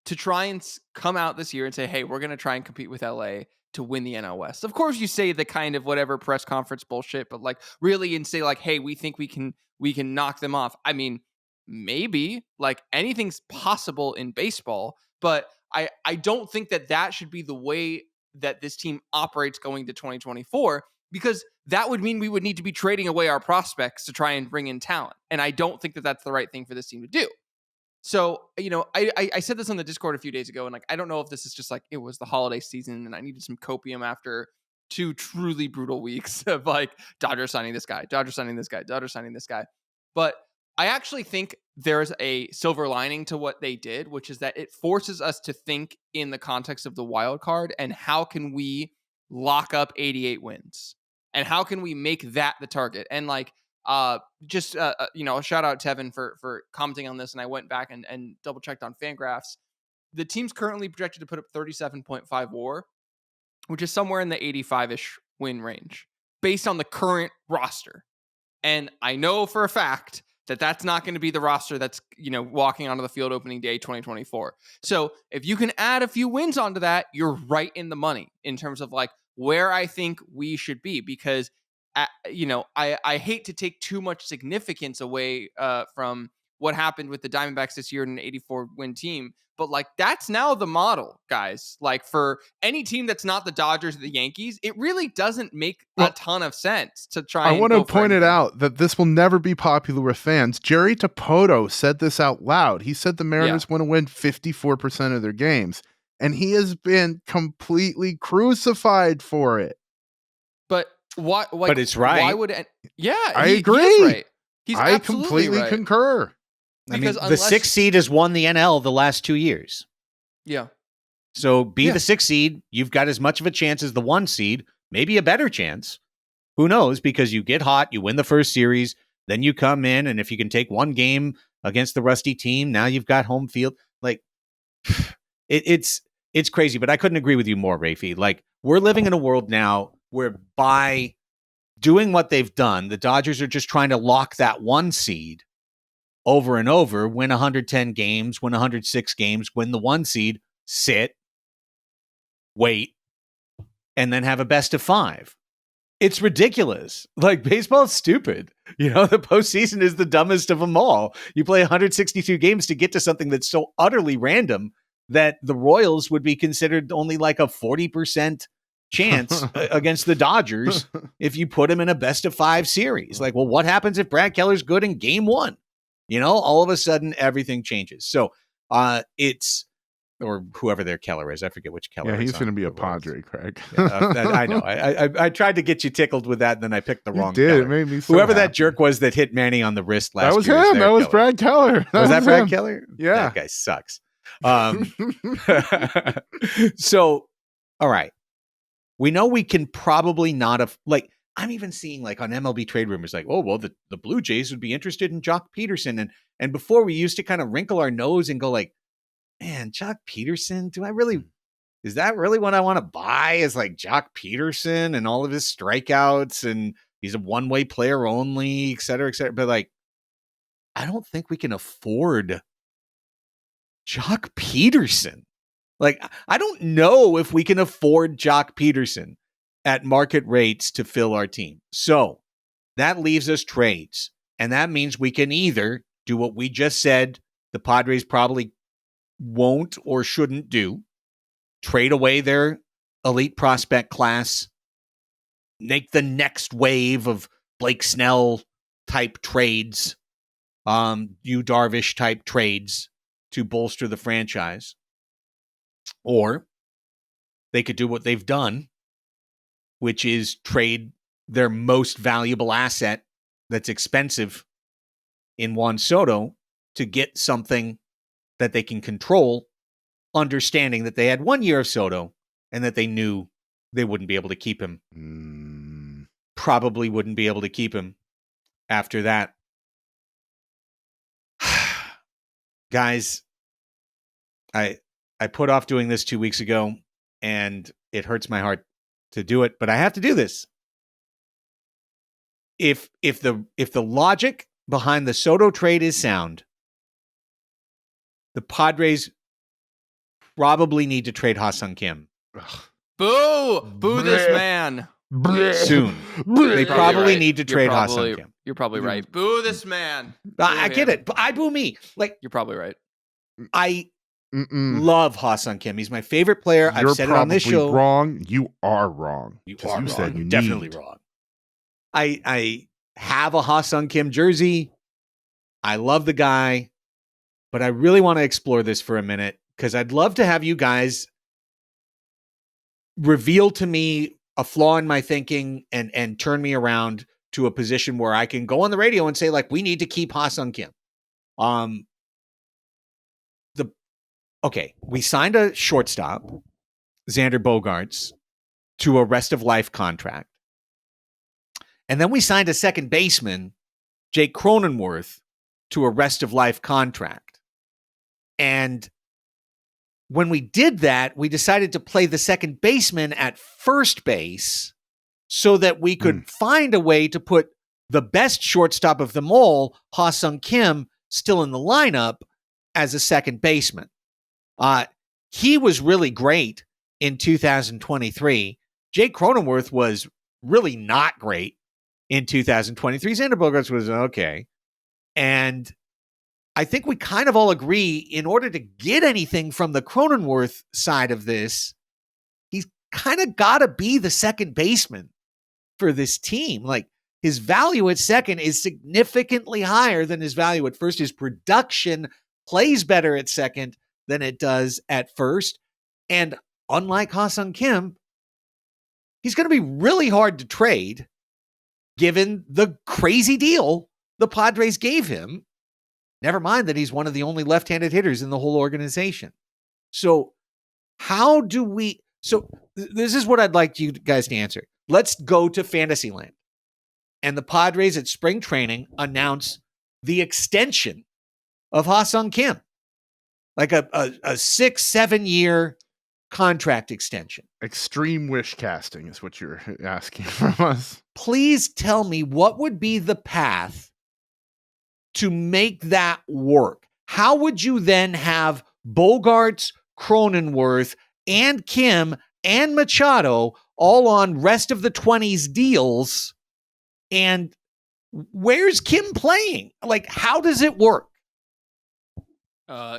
to try and come out this year and say, hey, we're going to try and compete with LA to win the NL West. Of course, you say the kind of whatever press conference bullshit, but like really and say like, hey, we think we can knock them off. I mean, maybe like anything's possible in baseball, but I don't think that should be the way that this team operates going to 2024, because that would mean we would need to be trading away our prospects to try and bring in talent. And I don't think that that's the right thing for this team to do. So, I said this on the Discord a few days ago, and like, I don't know if this is just like, it was the holiday season and I needed some copium after 2 truly brutal weeks of like Dodgers signing this guy, Dodgers signing this guy, Dodgers signing this guy. But I actually think there's a silver lining to what they did, which is that it forces us to think in the context of the wild card and how can we lock up 88 wins and how can we make that the target. And like, Just a shout out Tevin for commenting on this, and I went back and double checked on Fangraphs. The team's currently projected to put up 37.5 WAR, which is somewhere in the 85-ish win range based on the current roster. And I know for a fact that that's not going to be the roster that's, walking onto the field opening day 2024. So if you can add a few wins onto that, you're right in the money in terms of like where I think we should be, because I hate to take too much significance away from what happened with the Diamondbacks this year in an 84 win team. But like, that's now the model, guys. Like, for any team that's not the Dodgers or the Yankees, it really doesn't make a ton of sense to try. I want to point it out that this will never be popular with fans. Jerry Dipoto said this out loud. He said the Mariners want to win 54% of their games, and he has been completely crucified for it. But what? Like, but it's right. Why would? I agree. He is right. He's I completely right. concur. Because the 6th seed has won the NL the last 2 years. Yeah. So the 6th seed, you've got as much of a chance as the 1 seed, maybe a better chance. Who knows? Because you get hot, you win the first series, then you come in, and if you can take one game against the rusty team, now you've got home field. Like, it's crazy, but I couldn't agree with you more, Raphie. Like, we're living in a world now where by doing what they've done, the Dodgers are just trying to lock that 1 seed over and over, win 110 games, win 106 games, win the 1 seed, sit, wait, and then have a best of 5. It's ridiculous. Like, baseball is stupid. The postseason is the dumbest of them all. You play 162 games to get to something that's so utterly random that the Royals would be considered only like a 40% chance against the Dodgers if you put them in a best of 5 series. Like, well, what happens if Brad Keller's good in game 1? All of a sudden everything changes. So it's, or whoever their Keller is. I forget which Keller. Yeah, he's going to be a Padre, Craig. I know. I tried to get you tickled with that, and then I picked the wrong. You did. Keller. It made me so whoever happy. that jerk was that hit Manny on the wrist last year. That was him. That was Brad Keller. Was that Brad him. Keller? Yeah. That guy sucks. So, all right. We know we can probably not have, like, I'm even seeing like on MLB trade rumors, like, oh, well, the Blue Jays would be interested in Jock Peterson. And before we used to kind of wrinkle our nose and go like, man, Jock Peterson, is that really what I want to buy, is like Jock Peterson and all of his strikeouts, and he's a one-way player only, et cetera, et cetera. But like, I don't think we can afford Jock Peterson. Like, I don't know if we can afford Jock Peterson at market rates to fill our team. So that leaves us trades. And that means we can either do what we just said the Padres probably won't or shouldn't do, trade away their elite prospect class, make the next wave of Blake Snell type trades, Yu Darvish type trades to bolster the franchise. Or they could do what they've done, which is trade their most valuable asset that's expensive in Juan Soto to get something that they can control, understanding that they had 1 year of Soto and that they knew they wouldn't be able to keep him. Probably wouldn't be able to keep him after that. Guys, I put off doing this 2 weeks ago, and it hurts my heart to do it, but I have to do this. If the logic behind the Soto trade is sound, the Padres probably need to trade Ha-Seong Kim. Boo this man. Soon. They probably need to trade Ha-Seong Kim. You're probably right. Boo this man. I get it, but I boo me. Like, you're probably right. I love Ha-Seong Kim. He's my favorite player. I've said it on this show. Wrong. You are wrong. You are wrong. You're definitely wrong. I have a Ha-Seong Kim jersey. I love the guy, but I really want to explore this for a minute because I'd love to have you guys reveal to me a flaw in my thinking and turn me around to a position where I can go on the radio and say, like, we need to keep Ha-Seong Kim. Okay, we signed a shortstop, Xander Bogaerts, to a rest of life contract. And then we signed a second baseman Jake Cronenworth to a rest of life contract. And when we did that, we decided to play the second baseman at first base so that we could find a way to put the best shortstop of them all, Ha-Seong Kim, still in the lineup as a second baseman. He was really great in 2023. Jake Cronenworth was really not great in 2023. Xander Bogaerts was okay. And I think we kind of all agree, in order to get anything from the Cronenworth side of this, he's kind of got to be the second baseman for this team. Like, his value at second is significantly higher than his value at first. His production plays better at second than it does at first. And unlike Ha-Seong Kim, he's going to be really hard to trade given the crazy deal the Padres gave him. Never mind that he's one of the only left-handed hitters in the whole organization. So how do we... So this is what I'd like you guys to answer. Let's go to Fantasyland. And the Padres at spring training announce the extension of Ha-Seong Kim. Like a 6-7 year contract extension. Extreme wish casting is what you're asking from us. Please tell me, what would be the path to make that work? How would you then have Bogaerts, Cronenworth, and Kim and Machado all on rest of the 20s deals? And where's Kim playing? Like, how does it work?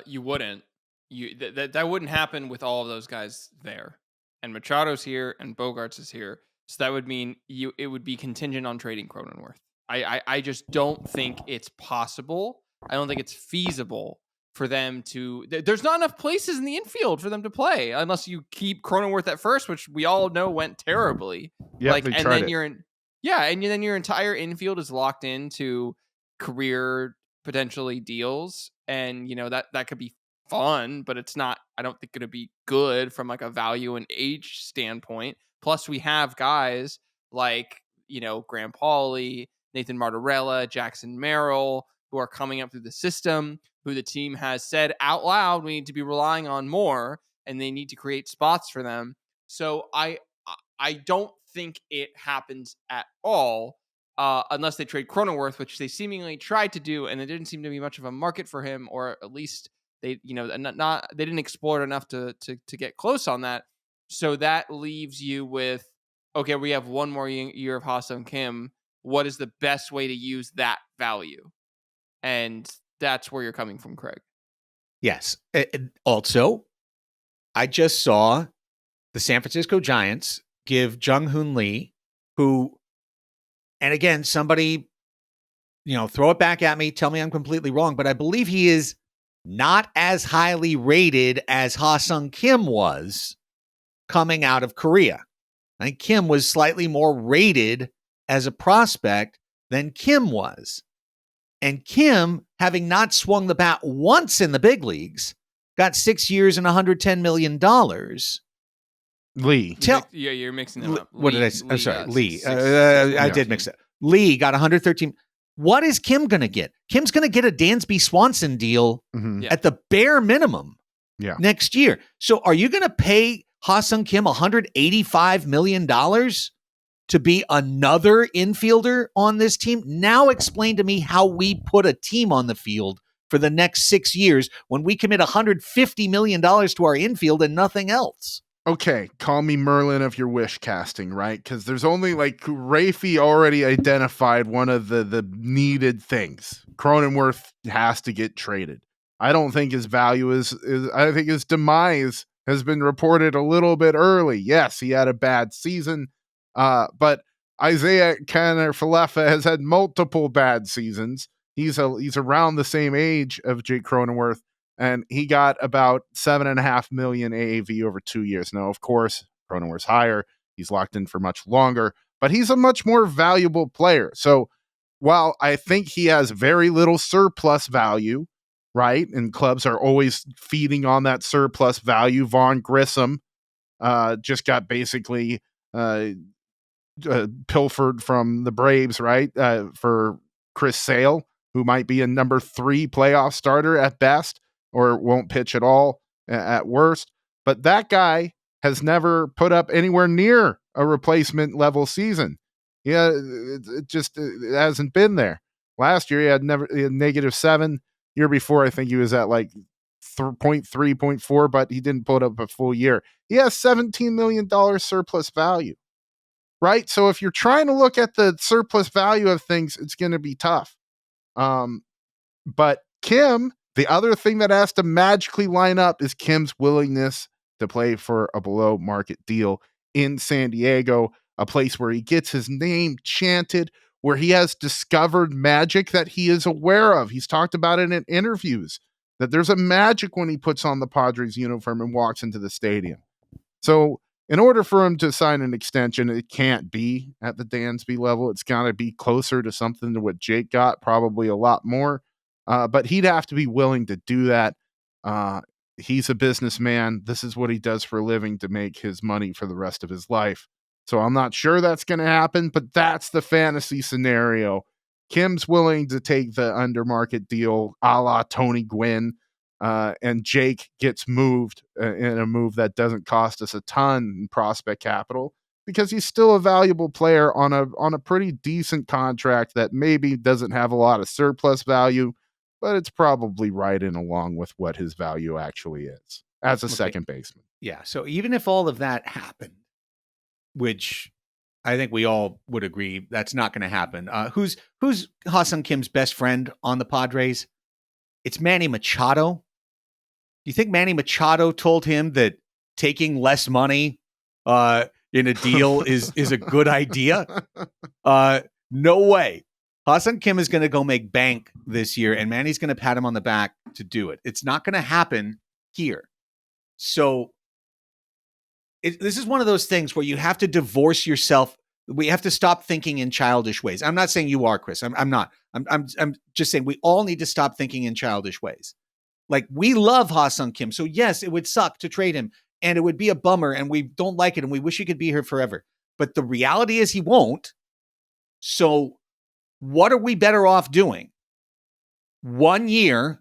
You wouldn't. That wouldn't happen with all of those guys there. And Machado's here, and Bogaerts is here. So that would mean it would be contingent on trading Cronenworth. I just don't think it's possible. I don't think it's feasible for them to... There's not enough places in the infield for them to play unless you keep Cronenworth at first, which we all know went terribly. Yeah, like, they and tried then it. you're in... Yeah, and then your entire infield is locked into career potentially deals, and that could be fun, but it's not. I don't think going to be good from like a value and age standpoint. Plus, we have guys like Graham Pauley, Nathan Martorella, Jackson Merrill, who are coming up through the system, who the team has said out loud we need to be relying on more, and they need to create spots for them. So I don't think it happens at all unless they trade Cronenworth, which they seemingly tried to do, and there didn't seem to be much of a market for him, or at least they didn't explore it enough to get close on that. So that leaves you with, okay, we have one more year of Ha-Seong Kim. What is the best way to use that value? And that's where you're coming from, Craig. Yes. Also, I just saw the San Francisco Giants give Jung-Hoon Lee, who, and again, somebody, throw it back at me, tell me I'm completely wrong, but I believe he is not as highly rated as Ha-Seong Kim was coming out of Korea. I think Kim was slightly more rated as a prospect than Kim was. And Kim, having not swung the bat once in the big leagues, got 6 years and $110 million. Lee. You're mixing them up. What did I say? I'm sorry, Lee. I did mix it. Lee got 113. What is Kim going to get? Kim's going to get a Dansby Swanson deal at the bare minimum next year. So are you going to pay Ha-Seong Kim $185 million to be another infielder on this team? Now explain to me how we put a team on the field for the next 6 years when we commit $150 million to our infield and nothing else. Okay, call me Merlin of your wish casting, right? Because there's only Raphie already identified one of the needed things. Cronenworth has to get traded. I don't think his value is I think his demise has been reported a little bit early. Yes, he had a bad season, but Isaiah Canner-Falefa has had multiple bad seasons. He's around the same age of Jake Cronenworth. And he got about $7.5 million AAV over 2 years. Now, of course, Cronenworth's higher. He's locked in for much longer, but he's a much more valuable player. So while I think he has very little surplus value, right? And clubs are always feeding on that surplus value. Vaughn Grissom just got basically pilfered from the Braves, right? For Chris Sale, who might be a number 3 playoff starter at best, or won't pitch at all at worst. But that guy has never put up anywhere near a replacement level season. Yeah, it hasn't been there. Last year he had -7. Year before, I think he was at like 0.3, 0.4, but he didn't put up a full year. He has $17 million surplus value, right? So if you're trying to look at the surplus value of things, it's going to be tough. But Kim, the other thing that has to magically line up is Kim's willingness to play for a below market deal in San Diego, a place where he gets his name chanted, where he has discovered magic that he is aware of. He's talked about it in interviews, that there's a magic when he puts on the Padres uniform and walks into the stadium. So in order for him to sign an extension, it can't be at the Dansby level. It's got to be closer to something to what Jake got, probably a lot more. But he'd have to be willing to do that. He's a businessman. This is what he does for a living to make his money for the rest of his life. So I'm not sure that's going to happen, but that's the fantasy scenario. Kim's willing to take the undermarket deal a la Tony Gwynn, and Jake gets moved in a move that doesn't cost us a ton in prospect capital because he's still a valuable player on a pretty decent contract that maybe doesn't have a lot of surplus value, but it's probably right in along with what his value actually is as a second baseman. Yeah. So even if all of that happened, which I think we all would agree that's not going to happen. Who's Ha-Seong Kim's best friend on the Padres? It's Manny Machado. Do you think Manny Machado told him that taking less money in a deal is a good idea? No way. Ha-Seong Kim is going to go make bank this year, and Manny's going to pat him on the back to do it. It's not going to happen here. So this is one of those things where you have to divorce yourself. We have to stop thinking in childish ways. I'm not saying you are, Chris. I'm not. I'm just saying we all need to stop thinking in childish ways. Like, we love Ha-Seong Kim. So yes, it would suck to trade him, and it would be a bummer, and we don't like it, and we wish he could be here forever. But the reality is he won't. So what are we better off doing? 1 year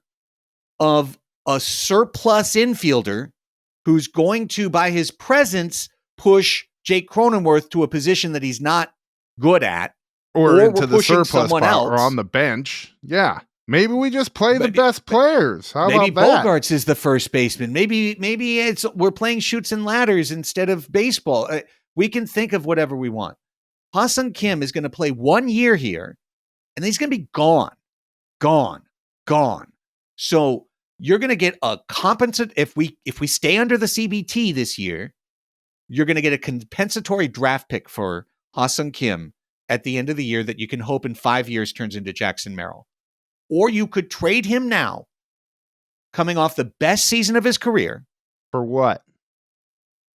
of a surplus infielder who's going to, by his presence, push Jake Cronenworth to a position that he's not good at, or into the surplus spot, or on the bench. Yeah. Maybe we just play the best players. How about that? Maybe Bogarts is the first baseman. Maybe we're playing chutes and ladders instead of baseball. We can think of whatever we want. Ha-Seong Kim is going to play 1 year here, and he's going to be gone. So you're going to get a compensate if we stay under the CBT this year. You're going to get a compensatory draft pick for Ha-Seong Kim at the end of the year that you can hope in 5 years turns into Jackson Merrill. Or you could trade him now, coming off the best season of his career. For what?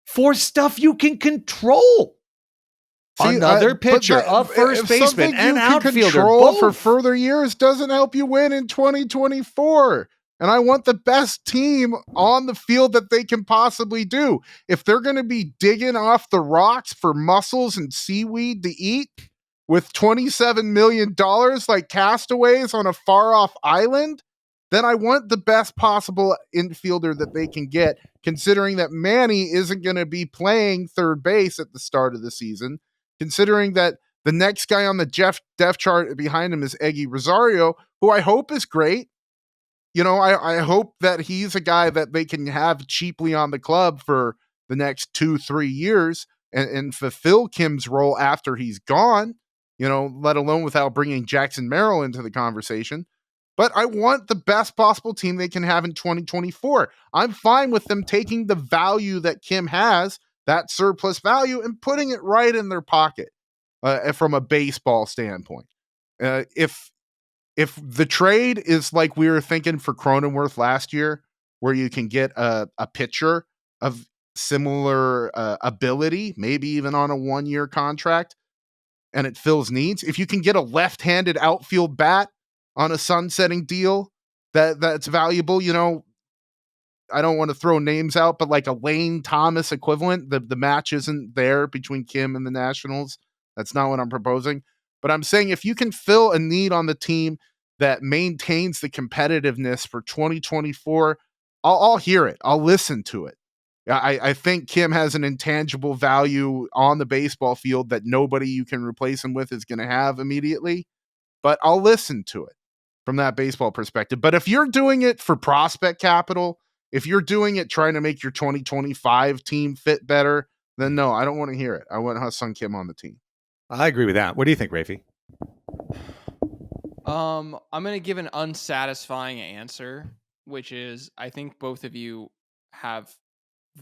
For stuff you can control. See, another pitcher, a first baseman, and outfielder. Both for further years doesn't help you win in 2024. And I want the best team on the field that they can possibly do. If they're going to be digging off the rocks for mussels and seaweed to eat with $27 million like castaways on a far-off island, then I want the best possible infielder that they can get, considering that Manny isn't going to be playing third base at the start of the season, considering that the next guy on the depth chart behind him is Eggy Rosario, who I hope is great. You know, I hope that he's a guy that they can have cheaply on the club for the next 2-3 years and fulfill Kim's role after he's gone, you know, let alone without bringing Jackson Merrill into the conversation. But I want the best possible team they can have in 2024. I'm fine with them taking the value that Kim has, that surplus value, and putting it right in their pocket from a baseball standpoint. If the trade is like we were thinking for Cronenworth last year, where you can get a pitcher of similar ability, maybe even on a 1-year contract, and it fills needs. If you can get a left-handed outfield bat on a sunsetting deal that's valuable, you know, I don't want to throw names out, but like a Lane Thomas equivalent, the match isn't there between Kim and the Nationals. That's not what I'm proposing. But I'm saying if you can fill a need on the team that maintains the competitiveness for 2024, I'll hear it. I'll listen to it. I think Kim has an intangible value on the baseball field that nobody you can replace him with is going to have immediately, but I'll listen to it from that baseball perspective. But if you're doing it for prospect capital, if you're doing it trying to make your 2025 team fit better, then no, I don't want to hear it. I want Ha-Seong Kim on the team. I agree with that. What do you think, Raphie? I'm going to give an unsatisfying answer, which is I think both of you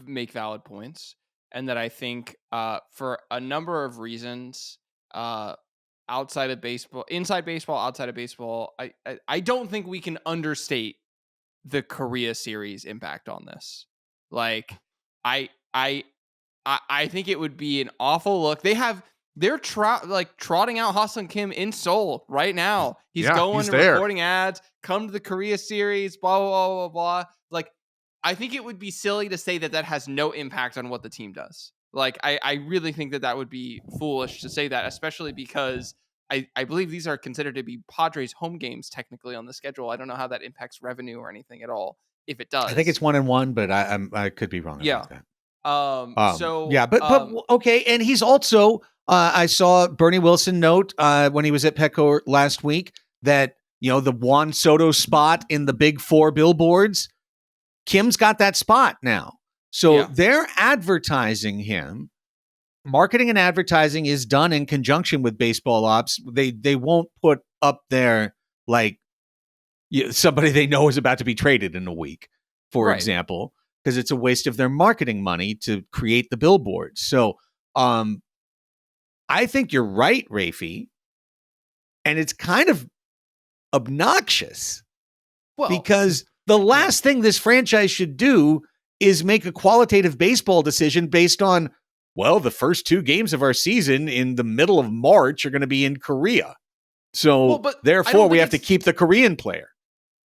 make valid points, and that I think for a number of reasons, outside of baseball, inside baseball, outside of baseball, I don't think we can understate the Korea series impact on this. Like, I think it would be an awful look. They're trotting out Ha-Seong Kim in Seoul right now. He's going and recording ads. Come to the Korea series. Blah blah blah blah blah. Like, I think it would be silly to say that has no impact on what the team does. Like, I really think that would be foolish to say that, especially because I believe these are considered to be Padres home games technically on the schedule. I don't know how that impacts revenue or anything at all. If it does, I think it's 1-1, but I could be wrong about that. But okay, and he's also I saw Bernie Wilson note when he was at Petco last week that the Juan Soto spot in the big 4 billboards, Kim's got that spot now. So they're advertising him. Marketing and advertising is done in conjunction with baseball ops. They won't put up there like somebody they know is about to be traded in a week, for example, because it's a waste of their marketing money to create the billboards. So I think you're right, Raphie. And it's kind of obnoxious because the last thing this franchise should do is make a qualitative baseball decision based on, the first 2 games of our season in the middle of March are going to be in Korea. So therefore we have to keep the Korean player.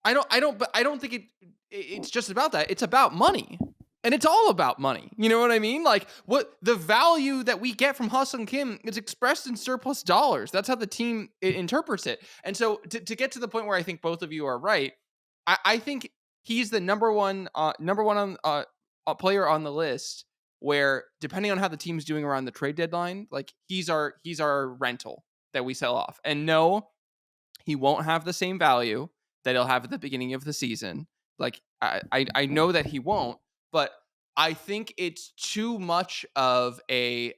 I don't think it's just about that. It's about money. And it's all about money. You know what I mean? Like, what the value that we get from Ha-Seong Kim is expressed in surplus dollars. That's how the team interprets it. And so to get to the point where I think both of you are right, I think he's the number one player on the list where, depending on how the team's doing around the trade deadline, like he's our rental that we sell off. And no, he won't have the same value that he'll have at the beginning of the season. Like, I know that he won't, but I think it's too much of a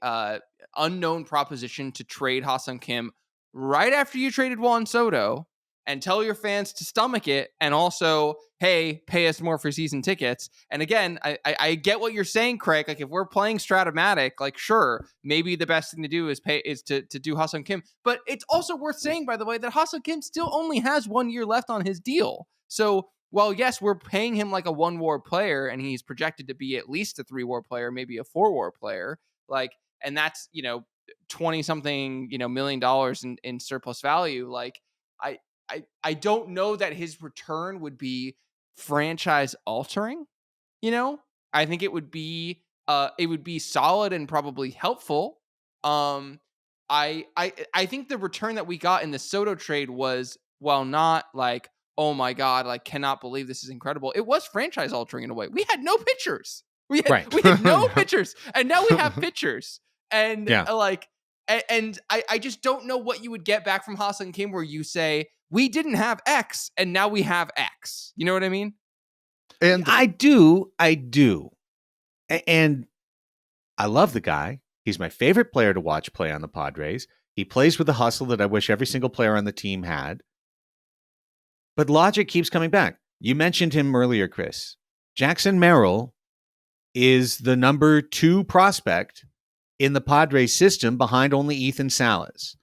unknown proposition to trade Ha-Seong Kim right after you traded Juan Soto and tell your fans to stomach it, and also, hey, pay us more for season tickets. And again, I get what you're saying, Craig. Like, if we're playing Stratomatic, like, sure, maybe the best thing to do is to do Ha-Seong Kim. But it's also worth saying, by the way, that Ha-Seong Kim still only has 1 year left on his deal. So while, yes, we're paying him like a 1-WAR player, and he's projected to be at least a 3-WAR player, maybe a 4-WAR player, like, and that's, 20-something, $1 million in surplus value. Like, I don't know that his return would be franchise altering. I think it would be solid and probably helpful. I think the return that we got in the Soto trade was, while not like, oh my God, like, cannot believe this is incredible, it was franchise altering in a way. We had no pitchers. We had no pitchers, and now we have pitchers. And and I just don't know what you would get back from Ha-Seong Kim where you say, we didn't have X and now we have X. You know what I mean? And I do. And I love the guy. He's my favorite player to watch play on the Padres. He plays with the hustle that I wish every single player on the team had. But logic keeps coming back. You mentioned him earlier, Chris. Jackson Merrill is the number 2 prospect in the Padres system behind only Ethan Salas.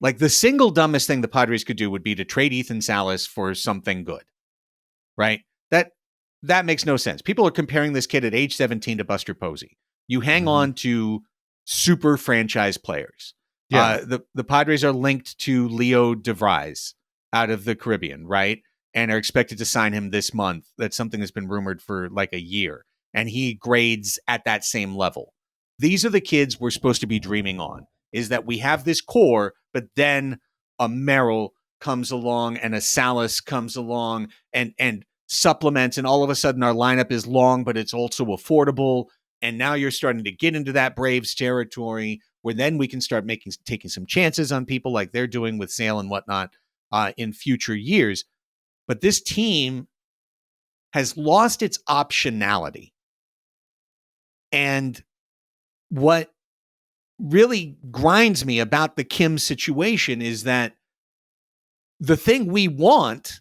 Like, the single dumbest thing the Padres could do would be to trade Ethan Salas for something good, right? That makes no sense. People are comparing this kid at age 17 to Buster Posey. You hang on to super franchise players. Yeah. The Padres are linked to Leo DeVries out of the Caribbean, right? And are expected to sign him this month. That's something that's been rumored for like a year. And he grades at that same level. These are the kids we're supposed to be dreaming on. is that we have this core, but then a Merrill comes along and a Salas comes along and supplements, and all of a sudden our lineup is long, but it's also affordable. And now you're starting to get into that Braves territory where then we can start taking some chances on people like they're doing with Sale and whatnot in future years. But this team has lost its optionality. And what really grinds me about the Kim situation is that the thing we want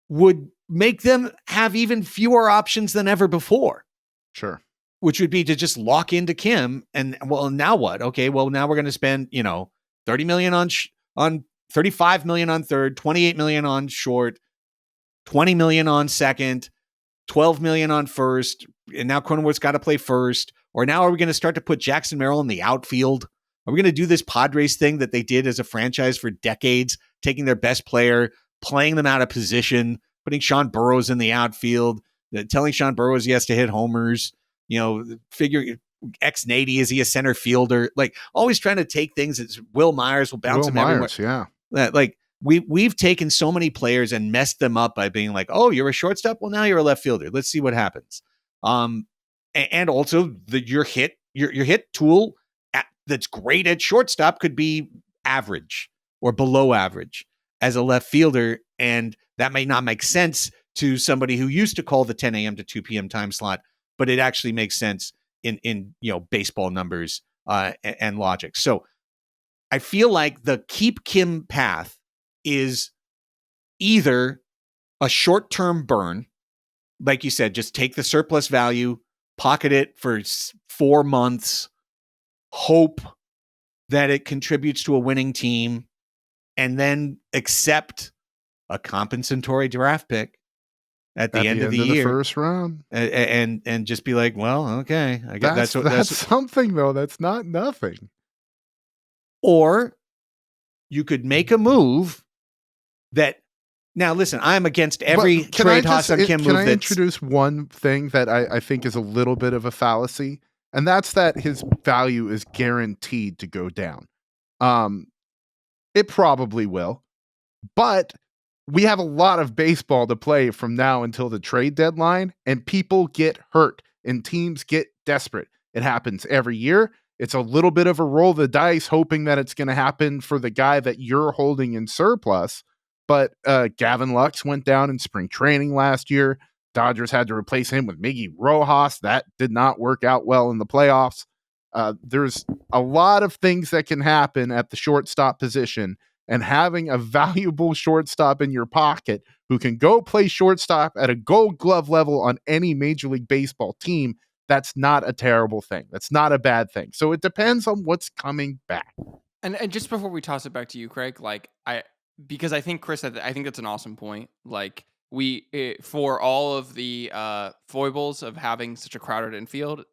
would make them have even fewer options than ever before. Sure. Which would be to just lock into Kim. And well, now what? Okay, well, now we're going to spend, $30 million on 35 million on third, 28 million on short, 20 million on second, 12 million on first. And now Cronenworth's got to play first. Or now are we going to start to put Jackson Merrill in the outfield? Are we going to do this Padres thing that they did as a franchise for decades, taking their best player, playing them out of position, putting Sean Burrows in the outfield, telling Sean Burrows he has to hit homers, figure X-80, is he a center fielder? Like always trying to take things that Will Myers will bounce him everywhere. Yeah. Like we've taken so many players and messed them up by being like, oh, you're a shortstop? Well, now you're a left fielder. Let's see what happens. And also your hit tool that's great at shortstop could be average or below average as a left fielder. And that may not make sense to somebody who used to call the 10 a.m. to 2 p.m. time slot, but it actually makes sense in baseball numbers and logic. So I feel like the keep Kim path is either a short-term burn, like you said, just take the surplus value, pocket it for 4 months, hope that it contributes to a winning team, and then accept a compensatory draft pick at the end of the year, first round, and just be like, well, okay, I guess that's something though. That's not nothing. Or you could make a move that. Now, listen, I'm against every trade Ha-Seong Kim move. Can I introduce one thing that I think is a little bit of a fallacy? And that's that his value is guaranteed to go down. It probably will. But we have a lot of baseball to play from now until the trade deadline, and people get hurt and teams get desperate. It happens every year. It's a little bit of a roll of the dice, hoping that it's going to happen for the guy that you're holding in surplus. But Gavin Lux went down in spring training last year. Dodgers had to replace him with Miggy Rojas. That did not work out well in the playoffs. There's a lot of things that can happen at the shortstop position, and having a valuable shortstop in your pocket who can go play shortstop at a Gold Glove level on any Major League Baseball team, that's not a terrible thing. That's not a bad thing. So it depends on what's coming back. And just before we toss it back to you, Craig, because I think Chris, I think that's an awesome point. Like for all of the foibles of having such a crowded infield,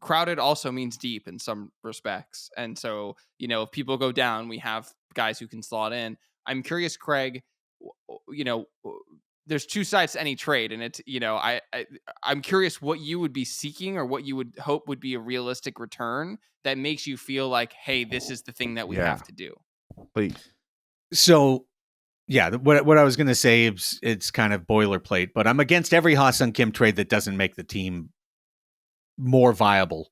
crowded also means deep in some respects. And so, if people go down, we have guys who can slot in. I'm curious, Craig, there's two sides to any trade, and it's, I'm curious what you would be seeking or what you would hope would be a realistic return that makes you feel like, hey, this is the thing that we have to do. Please. So, yeah, what I was going to say is it's kind of boilerplate, but I'm against every Ha-Seong Kim trade that doesn't make the team more viable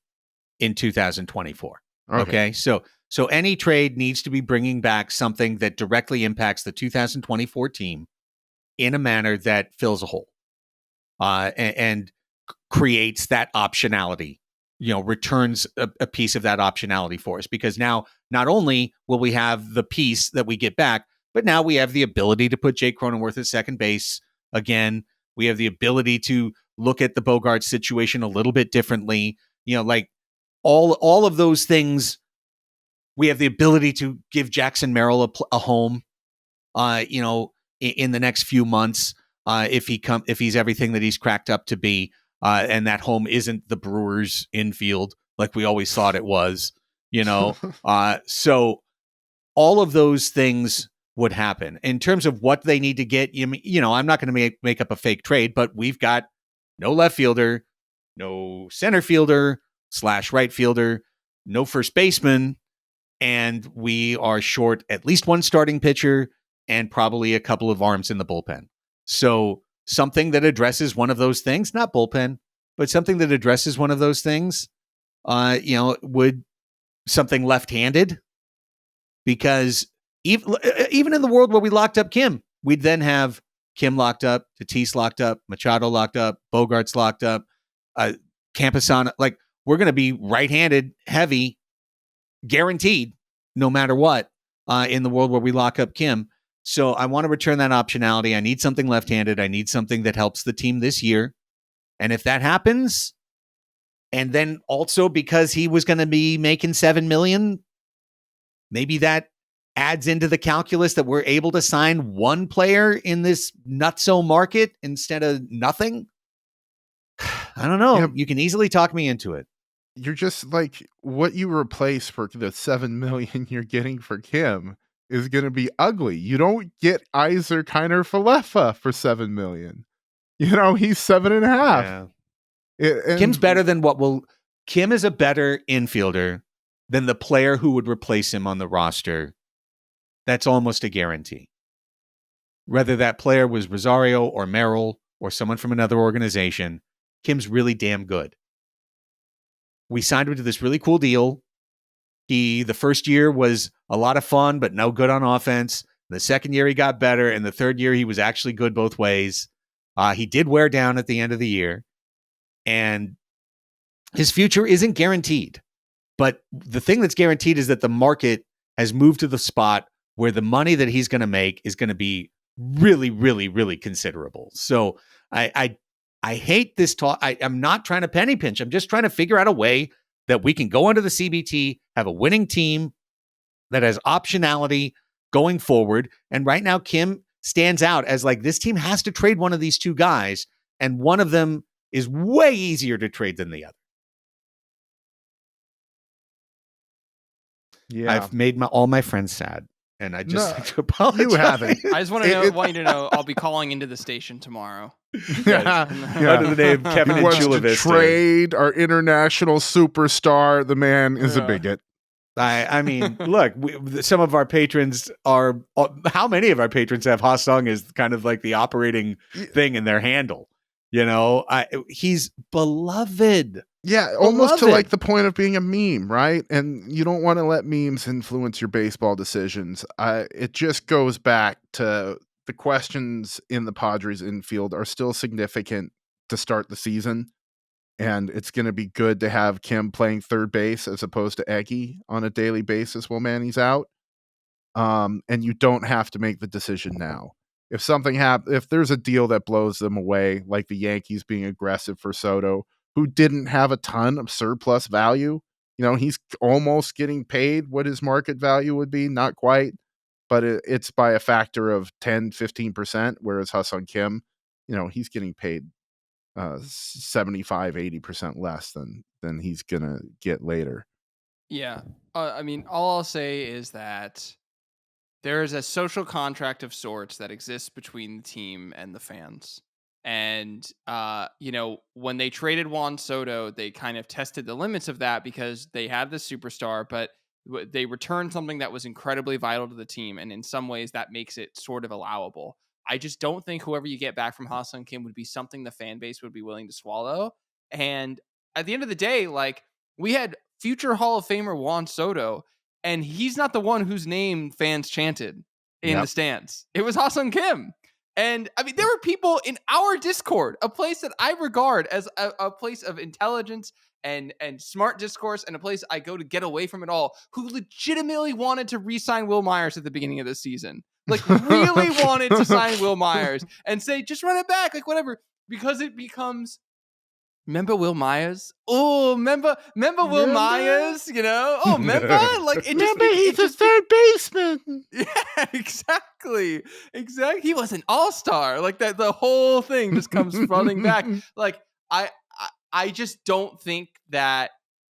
in 2024. Okay. So any trade needs to be bringing back something that directly impacts the 2024 team in a manner that fills a hole and creates that optionality, returns a piece of that optionality for us. Because now not only will we have the piece that we get back, but now we have the ability to put Jake Cronenworth at second base again. We have the ability to look at the Bogart situation a little bit differently. Like all of those things. We have the ability to give Jackson Merrill a home, in the next few months, if he's everything that he's cracked up to be, and that home isn't the Brewers infield like we always thought it was, so all of those things would happen. In terms of what they need to get, I'm not going to make up a fake trade, but we've got no left fielder, no center fielder / right fielder, no first baseman, and we are short at least one starting pitcher and probably a couple of arms in the bullpen. So something that addresses one of those things, not bullpen, but something that addresses one of those things, would something left-handed, because even in the world where we locked up Kim, we'd then have Kim locked up, Tatis locked up, Machado locked up, Bogarts locked up, Campusano. Like, we're going to be right-handed heavy, guaranteed, no matter what, in the world where we lock up Kim. So I want to return that optionality. I need something left-handed. I need something that helps the team this year. And if that happens, and then also because he was going to be making $7 million, maybe that adds into the calculus that we're able to sign one player in this nutso market instead of nothing. I don't know. Yeah. You can easily talk me into it. You're just like, what you replace for the $7 million you're getting for Kim is going to be ugly. You don't get Iser Kiner Falefa for $7 million. He's 7.5. Yeah. Kim's better than Kim is a better infielder than the player who would replace him on the roster. That's almost a guarantee. Whether that player was Rosario or Merrill or someone from another organization, Kim's really damn good. We signed him to this really cool deal. The first year was a lot of fun, but no good on offense. The second year he got better, and the third year he was actually good both ways. He did wear down at the end of the year, and his future isn't guaranteed. But the thing that's guaranteed is that the market has moved to the spot where the money that he's going to make is going to be really, really, really considerable. So I hate this talk. I'm not trying to penny pinch. I'm just trying to figure out a way that we can go under the CBT, have a winning team that has optionality going forward. And right now, Kim stands out as like, this team has to trade one of these two guys, and one of them is way easier to trade than the other. Yeah. I've made all my friends sad, and I just like to apologize. You haven't. I just want you to know I'll be calling into the station tomorrow. Under the name Kevin He and wants Chula to Vista. trade our international superstar. The man is a bigot. I mean, look, some of our patrons are. How many of our patrons have Ha-Seong as kind of like the operating thing in their handle? He's beloved. Yeah, almost to like the point of being a meme, right? And you don't want to let memes influence your baseball decisions. It just goes back to the questions in the Padres infield are still significant to start the season. And it's going to be good to have Kim playing third base as opposed to Eggy on a daily basis while Manny's out. And you don't have to make the decision now. If something if there's a deal that blows them away, like the Yankees being aggressive for Soto, who didn't have a ton of surplus value, he's almost getting paid what his market value would be, not quite, but it's by a factor of 10, 15%, whereas Ha-Seong Kim, he's getting paid 75, 80% less than he's gonna get later. Yeah. I mean, all I'll say is that there is a social contract of sorts that exists between the team and the fans. And, when they traded Juan Soto, they kind of tested the limits of that because they had the superstar, but they returned something that was incredibly vital to the team. And in some ways that makes it sort of allowable. I just don't think whoever you get back from Ha-Seong Kim would be something the fan base would be willing to swallow. And at the end of the day, like, we had future Hall of Famer Juan Soto, and he's not the one whose name fans chanted in the stands. It was Ha-Seong Kim. And I mean, there were people in our Discord, a place that I regard as a place of intelligence and smart discourse, and a place I go to get away from it all, who legitimately wanted to re-sign Will Myers at the beginning of the season. Like, really wanted to sign Will Myers and say, just run it back, like whatever, because it becomes, remember Will Myers? Oh, remember Will Myers? Oh, remember? Like, He's a third baseman. Yeah, exactly. He was an all-star. Like, that, the whole thing just comes flooding back. Like, I just don't think that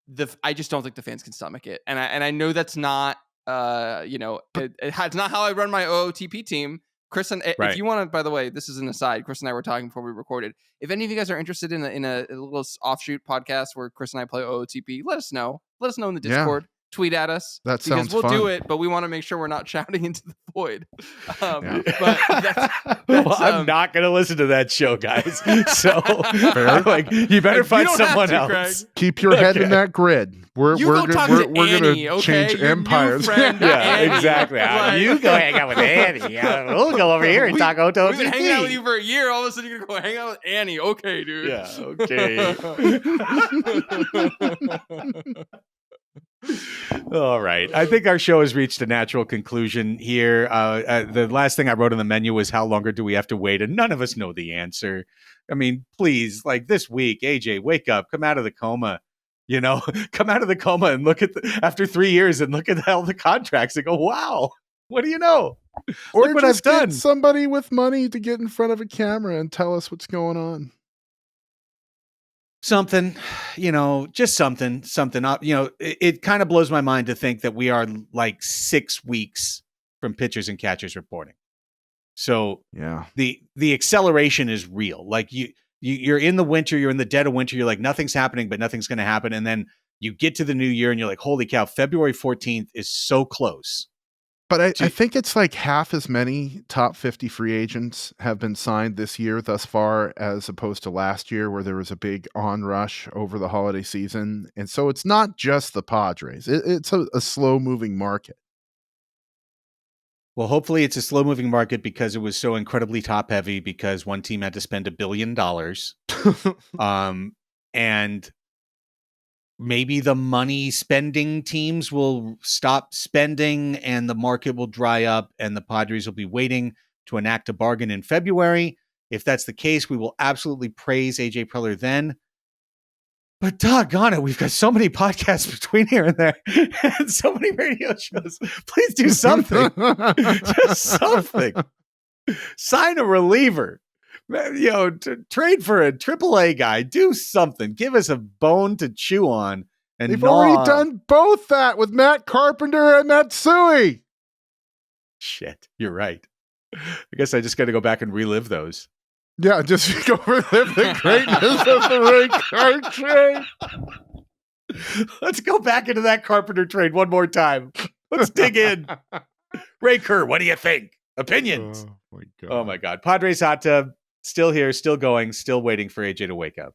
the fans can stomach it. And I know that's not it's not how I run my OOTP team. Chris and if you want to, by the way, this is an aside. Chris and I were talking before we recorded. If any of you guys are interested in a little offshoot podcast where Chris and I play OOTP, let us know. Let us know in the Discord. tweet at us. That because sounds we'll fun. do it, but we want to make sure we're not shouting into the void. Yeah. But that's, Well, I'm not going to listen to that show, guys. So, Fair. like, you better You find don't have someone to, else. Craig. Keep your head in Okay. that grid. We're You go talk to we're Annie, gonna okay? change Your new empires. friend, Yeah, Annie. exactly. Like- You go hang out with Annie. We'll go over here and talk Oto We've been hanging out with you for a year. All of a sudden, you're gonna go hang out with Annie. Okay, dude. Yeah, okay. All right. I think our show has reached a natural conclusion here. The last thing I wrote on the menu was how longer do we have to wait? And none of us know the answer. I mean, please, like this week, AJ, wake up, come out of the coma. You know, come out of the coma and look at after 3 years and look at all the contracts and go, wow, what do you know? Or Look what just I've get done. somebody with money to get in front of a camera and tell us what's going on. Something, just something, it kind of blows my mind to think that we are like 6 weeks from pitchers and catchers reporting. So Yeah. the acceleration is real. Like you're in the winter, you're in the dead of winter. You're like, nothing's happening, but nothing's going to happen. And then you get to the new year and you're like, holy cow, February 14th is so close. But I think it's like half as many top 50 free agents have been signed this year thus far as opposed to last year where there was a big onrush over the holiday season. And so it's not just the Padres. It's a slow moving market. Well, hopefully it's a slow moving market because it was so incredibly top heavy because one team had to spend $1 billion. And maybe the money spending teams will stop spending and the market will dry up and the Padres will be waiting to enact a bargain in February. If that's the case, we will absolutely praise AJ Preller then. But doggone it, we've got so many podcasts between here and there and so many radio shows. Please do something. Just something. Sign a reliever. Trade for a AAA guy. Do something. Give us a bone to chew on. And They've already done both that with Matt Carpenter and Matsui. Shit, you're right. I guess I just got to go back and relive those. Yeah, just go relive the greatness of the Ray Carr trade. Let's go back into that Carpenter trade one more time. Let's dig in. Ray Kerr, what do you think? Opinions. Oh my God. Oh my God. Padres hot tub, still here, still going, still waiting for AJ to wake up.